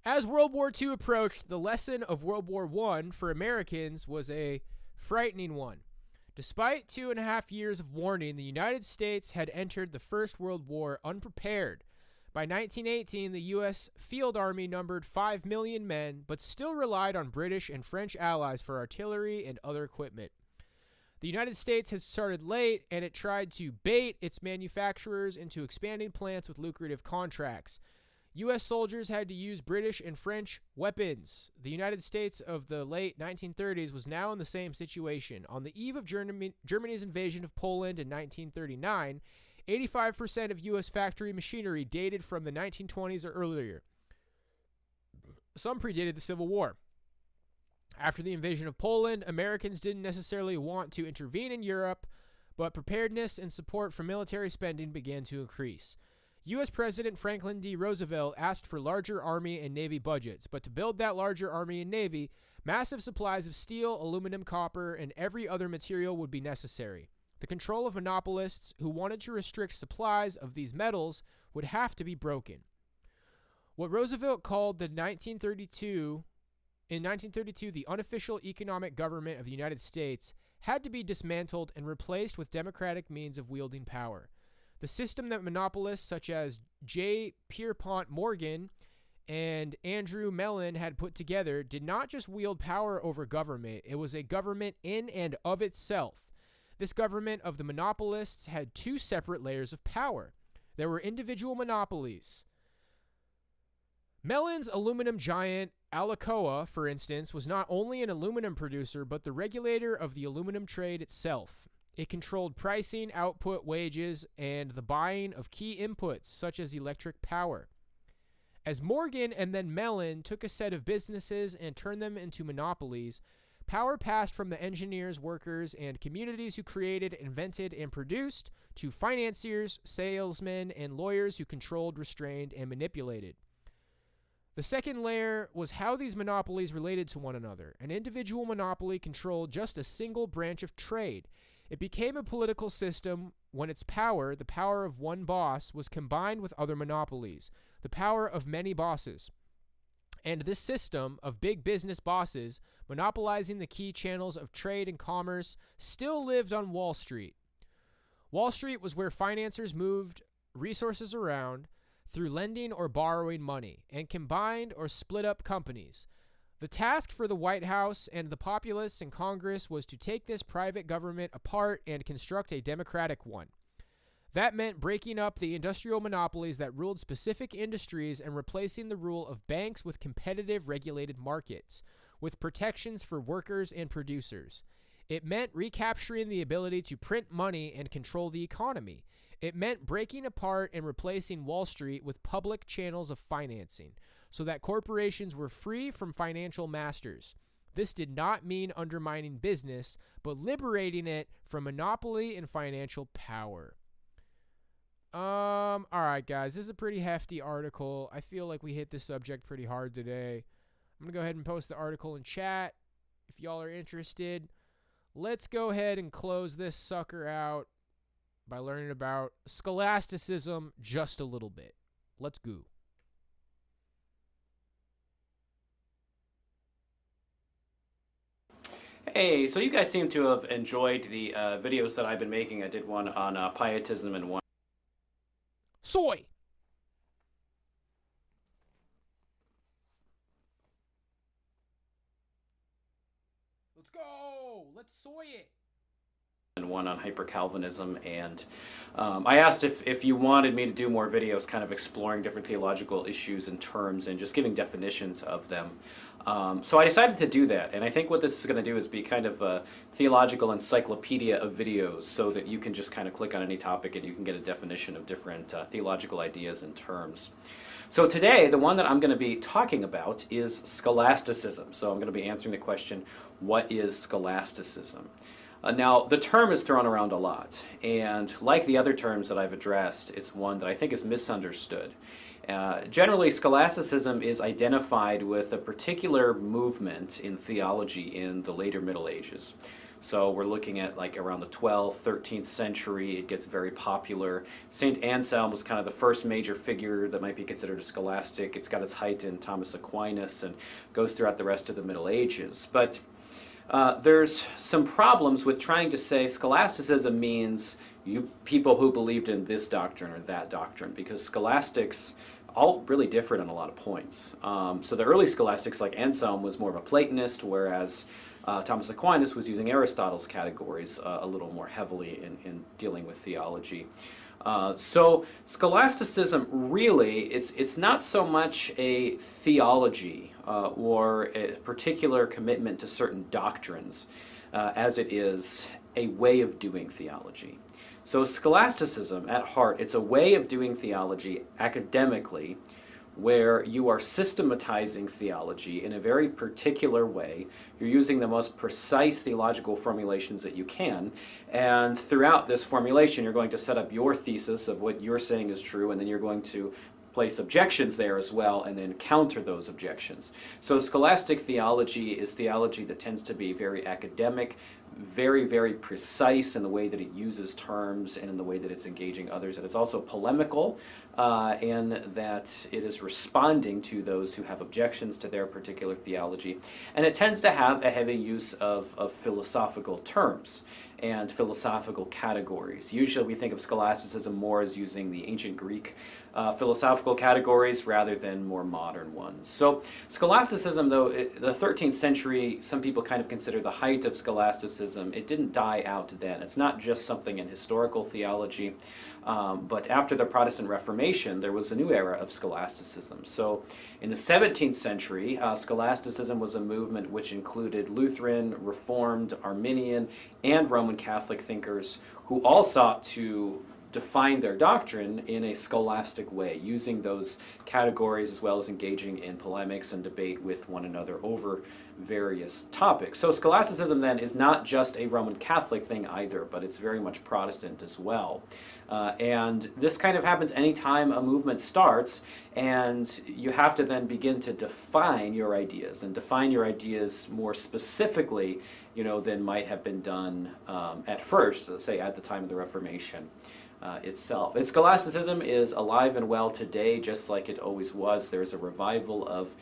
As World War II approached, the lesson of World War I for Americans was a frightening one. Despite 2.5 years of warning, the United States had entered the First World War unprepared. By 1918, the U.S. Field Army numbered 5 million men, but still relied on British and French allies for artillery and other equipment. The United States had started late, and it tried to bait its manufacturers into expanding plants with lucrative contracts. U.S. soldiers had to use British and French weapons. The United States of the late 1930s was now in the same situation. On the eve of Germany's invasion of Poland in 1939, 85% of U.S. factory machinery dated from the 1920s or earlier. Some predated the Civil War. After the invasion of Poland, Americans didn't necessarily want to intervene in Europe, but preparedness and support for military spending began to increase. U.S. President Franklin D. Roosevelt asked for larger Army and Navy budgets, but to build that larger Army and Navy, massive supplies of steel, aluminum, copper, and every other material would be necessary. The control of monopolists who wanted to restrict supplies of these metals would have to be broken. What Roosevelt called in 1932, the unofficial economic government of the United States had to be dismantled and replaced with democratic means of wielding power. The system that monopolists such as J. Pierpont Morgan and Andrew Mellon had put together did not just wield power over government, it was a government in and of itself. This government of the monopolists had 2 separate layers of power. There were individual monopolies. Mellon's aluminum giant Alcoa, for instance, was not only an aluminum producer, but the regulator of the aluminum trade itself. It controlled pricing, output, wages, and the buying of key inputs, such as electric power. As Morgan and then Mellon took a set of businesses and turned them into monopolies, power passed from the engineers, workers, and communities who created, invented, and produced to financiers, salesmen, and lawyers who controlled, restrained, and manipulated. The second layer was how these monopolies related to one another. An individual monopoly controlled just a single branch of trade. It became a political system when its power, the power of one boss, was combined with other monopolies, the power of many bosses. And this system of big business bosses monopolizing the key channels of trade and commerce still lived on Wall Street. Wall Street was where financiers moved resources around through lending or borrowing money and combined or split up companies. The task for the White House and the populace and Congress was to take this private government apart and construct a democratic one. That meant breaking up the industrial monopolies that ruled specific industries and replacing the rule of banks with competitive regulated markets, with protections for workers and producers. It meant recapturing the ability to print money and control the economy. It meant breaking apart and replacing Wall Street with public channels of financing, so that corporations were free from financial masters. This did not mean undermining business, but liberating it from monopoly and financial power. All right, guys, this is a pretty hefty article. I feel like we hit this subject pretty hard today. I'm going to go ahead and post the article in chat if y'all are interested. Let's go ahead and close this sucker out by learning about scholasticism just a little bit. Let's go. Hey, so you guys seem to have enjoyed the videos that I've been making. I did one on pietism and one. Soy! Let's go! Let's soy it! And one on hyper-Calvinism, and I asked if you wanted me to do more videos kind of exploring different theological issues and terms and just giving definitions of them. So I decided to do that, and I think what this is going to do is be kind of a theological encyclopedia of videos so that you can just kind of click on any topic and you can get a definition of different theological ideas and terms. So today, the one that I'm going to be talking about is scholasticism. So I'm going to be answering the question, what is scholasticism? Now, the term is thrown around a lot, and like the other terms that I've addressed, it's one that I think is misunderstood. Generally, scholasticism is identified with a particular movement in theology in the later Middle Ages. So we're looking at like around the 12th, 13th century. It gets very popular. St. Anselm was kind of the first major figure that might be considered a scholastic. It's got its height in Thomas Aquinas and goes throughout the rest of the Middle Ages. But there's some problems with trying to say scholasticism means you people who believed in this doctrine or that doctrine, because scholastics all really different on a lot of points. So the early scholastics like Anselm was more of a Platonist, whereas Thomas Aquinas was using Aristotle's categories a little more heavily in dealing with theology. So scholasticism really, it's not so much a theology or a particular commitment to certain doctrines as it is a way of doing theology. So scholasticism, at heart, it's a way of doing theology academically where you are systematizing theology in a very particular way. You're using the most precise theological formulations that you can, and throughout this formulation you're going to set up your thesis of what you're saying is true, and then you're going to place objections there as well and then counter those objections. So scholastic theology is theology that tends to be very academic, very, very precise in the way that it uses terms and in the way that it's engaging others. And it's also polemical in that it is responding to those who have objections to their particular theology. And it tends to have a heavy use of philosophical terms and philosophical categories. Usually we think of scholasticism more as using the ancient Greek philosophical categories rather than more modern ones. So scholasticism, though, the 13th century, some people kind of consider the height of scholasticism. It didn't die out then. It's not just something in historical theology, but after the Protestant Reformation, there was a new era of scholasticism. So in the 17th century, scholasticism was a movement which included Lutheran, Reformed, Arminian, and Roman Catholic thinkers who all sought to define their doctrine in a scholastic way, using those categories as well as engaging in polemics and debate with one another over various topics. So scholasticism then is not just a Roman Catholic thing either, but it's very much Protestant as well. And this kind of happens anytime a movement starts, and you have to then begin to define your ideas, and define your ideas more specifically, than might have been done at first, let's say at the time of the Reformation itself. And scholasticism is alive and well today, just like it always was. There's a revival of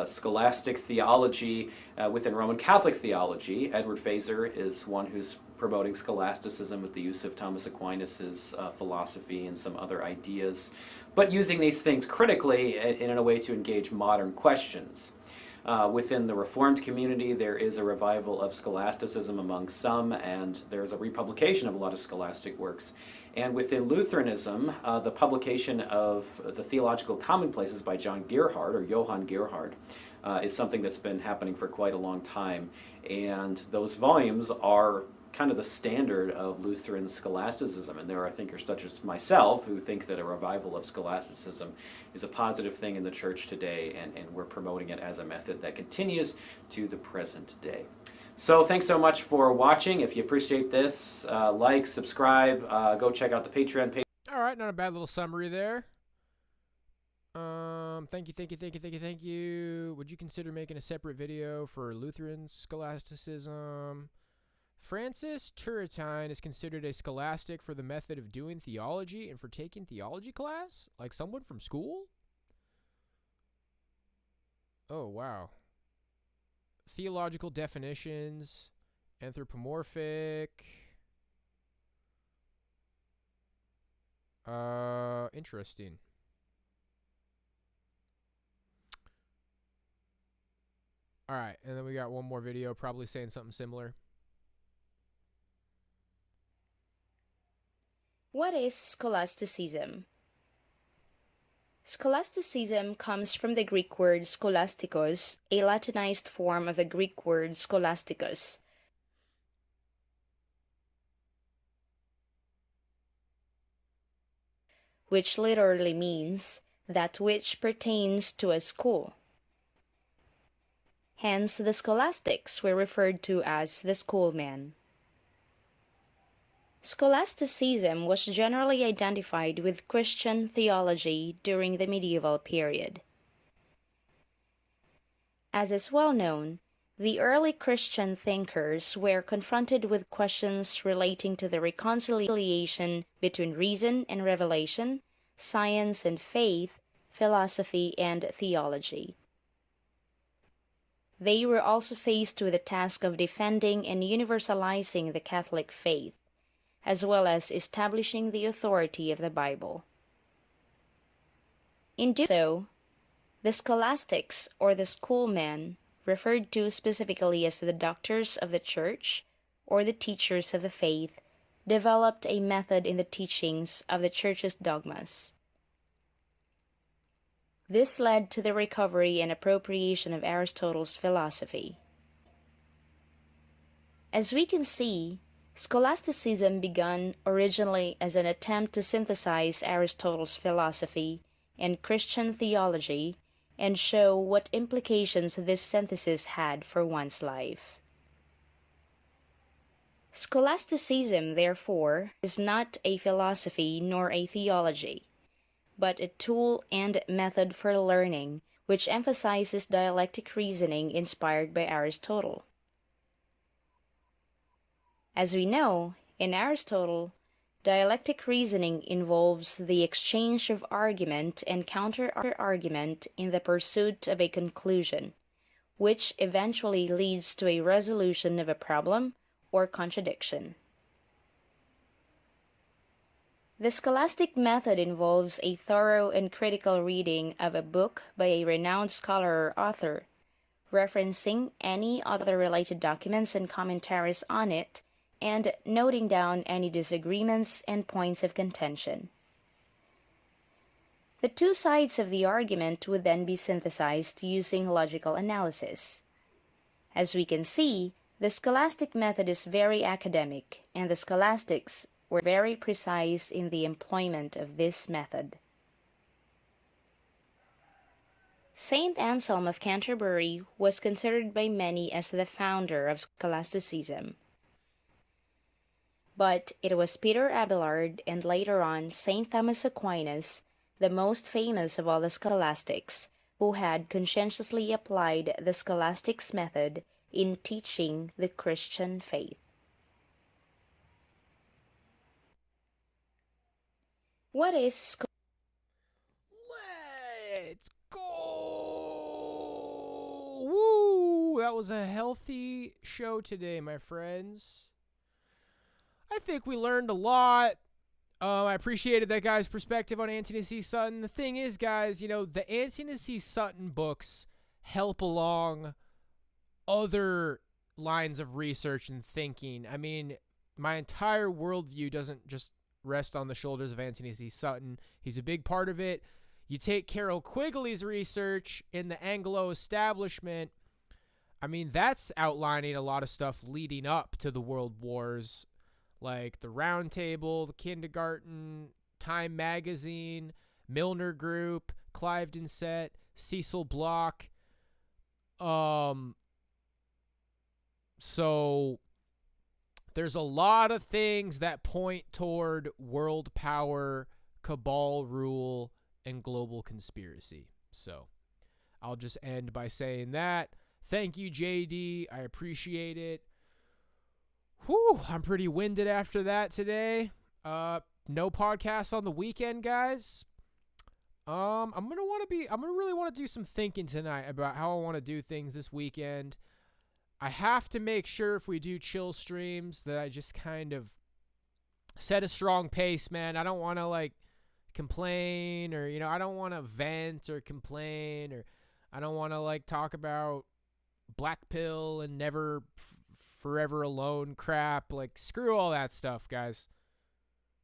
scholastic theology within Roman Catholic theology. Edward Feser is one who's promoting scholasticism with the use of Thomas Aquinas's philosophy and some other ideas, but using these things critically in a way to engage modern questions. Within the Reformed community, there is a revival of scholasticism among some, and there's a republication of a lot of scholastic works. And within Lutheranism, the publication of the Theological Commonplaces by Johann Gerhard, is something that's been happening for quite a long time. And those volumes are kind of the standard of Lutheran scholasticism. And there are thinkers such as myself who think that a revival of scholasticism is a positive thing in the church today, and we're promoting it as a method that continues to the present day. So thanks so much for watching. If you appreciate this, like, subscribe, go check out the Patreon page. All right, not a bad little summary there. Thank you. Would you consider making a separate video for Lutheran scholasticism? Francis Turretine is considered a scholastic for the method of doing theology and for taking theology class? Like someone from school? Oh, wow. Theological definitions, anthropomorphic. Interesting. All right, and then we got one more video probably saying something similar. What is scholasticism? Scholasticism comes from the Greek word scholastikos, a Latinized form of the Greek word scholasticus, which literally means that which pertains to a school. Hence, the scholastics were referred to as the schoolmen. Scholasticism was generally identified with Christian theology during the medieval period. As is well known, the early Christian thinkers were confronted with questions relating to the reconciliation between reason and revelation, science and faith, philosophy and theology. They were also faced with the task of defending and universalizing the Catholic faith, as well as establishing the authority of the Bible. In doing so, the scholastics, or the schoolmen, referred to specifically as the doctors of the church, or the teachers of the faith, developed a method in the teachings of the church's dogmas. This led to the recovery and appropriation of Aristotle's philosophy. As we can see, scholasticism began originally as an attempt to synthesize Aristotle's philosophy and Christian theology and show what implications this synthesis had for one's life. Scholasticism, therefore, is not a philosophy nor a theology, but a tool and method for learning which emphasizes dialectic reasoning inspired by Aristotle. As we know, in Aristotle, dialectic reasoning involves the exchange of argument and counter-argument in the pursuit of a conclusion, which eventually leads to a resolution of a problem or contradiction. The scholastic method involves a thorough and critical reading of a book by a renowned scholar or author, referencing any other related documents and commentaries on it, and noting down any disagreements and points of contention. The two sides of the argument would then be synthesized using logical analysis. As we can see, the scholastic method is very academic, and the scholastics were very precise in the employment of this method. Saint Anselm of Canterbury was considered by many as the founder of scholasticism. But it was Peter Abelard and later on Saint Thomas Aquinas, the most famous of all the scholastics, who had conscientiously applied the scholastics method in teaching the Christian faith. What is Let's go! Woo! That was a healthy show today, my friends. I think we learned a lot. I appreciated that guy's perspective on Anthony C. Sutton. The thing is, guys, the Anthony C. Sutton books help along other lines of research and thinking. I mean, my entire worldview doesn't just rest on the shoulders of Anthony C. Sutton. He's a big part of it. You take Carol Quigley's research in the Anglo establishment. I mean, that's outlining a lot of stuff leading up to the world wars, like the Round Table, the Kindergarten, Time Magazine, Milner Group, Cliveden Set, Cecil Block. So there's a lot of things that point toward world power, cabal rule, and global conspiracy. So I'll just end by saying that. Thank you, JD. I appreciate it. Whew, I'm pretty winded after that today. No podcast on the weekend, guys. I'm gonna really want to do some thinking tonight about how I want to do things this weekend. I have to make sure if we do chill streams that I just kind of set a strong pace, man. I don't want to complain, or I don't want to vent or complain, or I don't want to talk about black pill and never forever alone crap. Screw all that stuff, guys.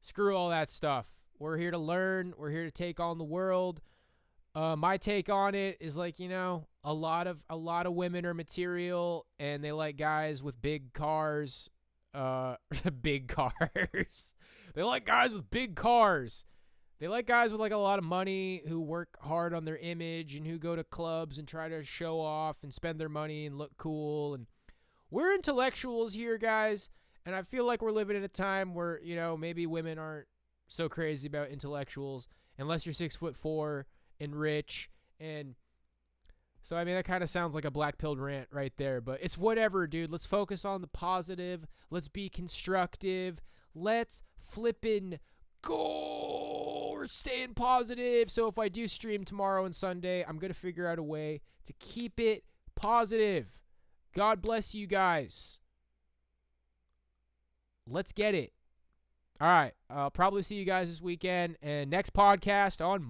Screw all that stuff. We're here to learn. We're here to take on the world. My take on it is a lot of women are material, and they like guys with big cars. Big cars. They like guys with big cars. They like guys with a lot of money who work hard on their image and who go to clubs and try to show off and spend their money and look cool. And we're intellectuals here, guys, and I feel like we're living in a time where, maybe women aren't so crazy about intellectuals unless you're 6'4" and rich. And so, I mean, that kind of sounds like a black-pilled rant right there, but it's whatever, dude. Let's focus on the positive. Let's be constructive. Let's flippin' go. We're staying positive. So if I do stream tomorrow and Sunday, I'm going to figure out a way to keep it positive. God bless you guys. Let's get it. All right. I'll probably see you guys this weekend, and next podcast on Monday.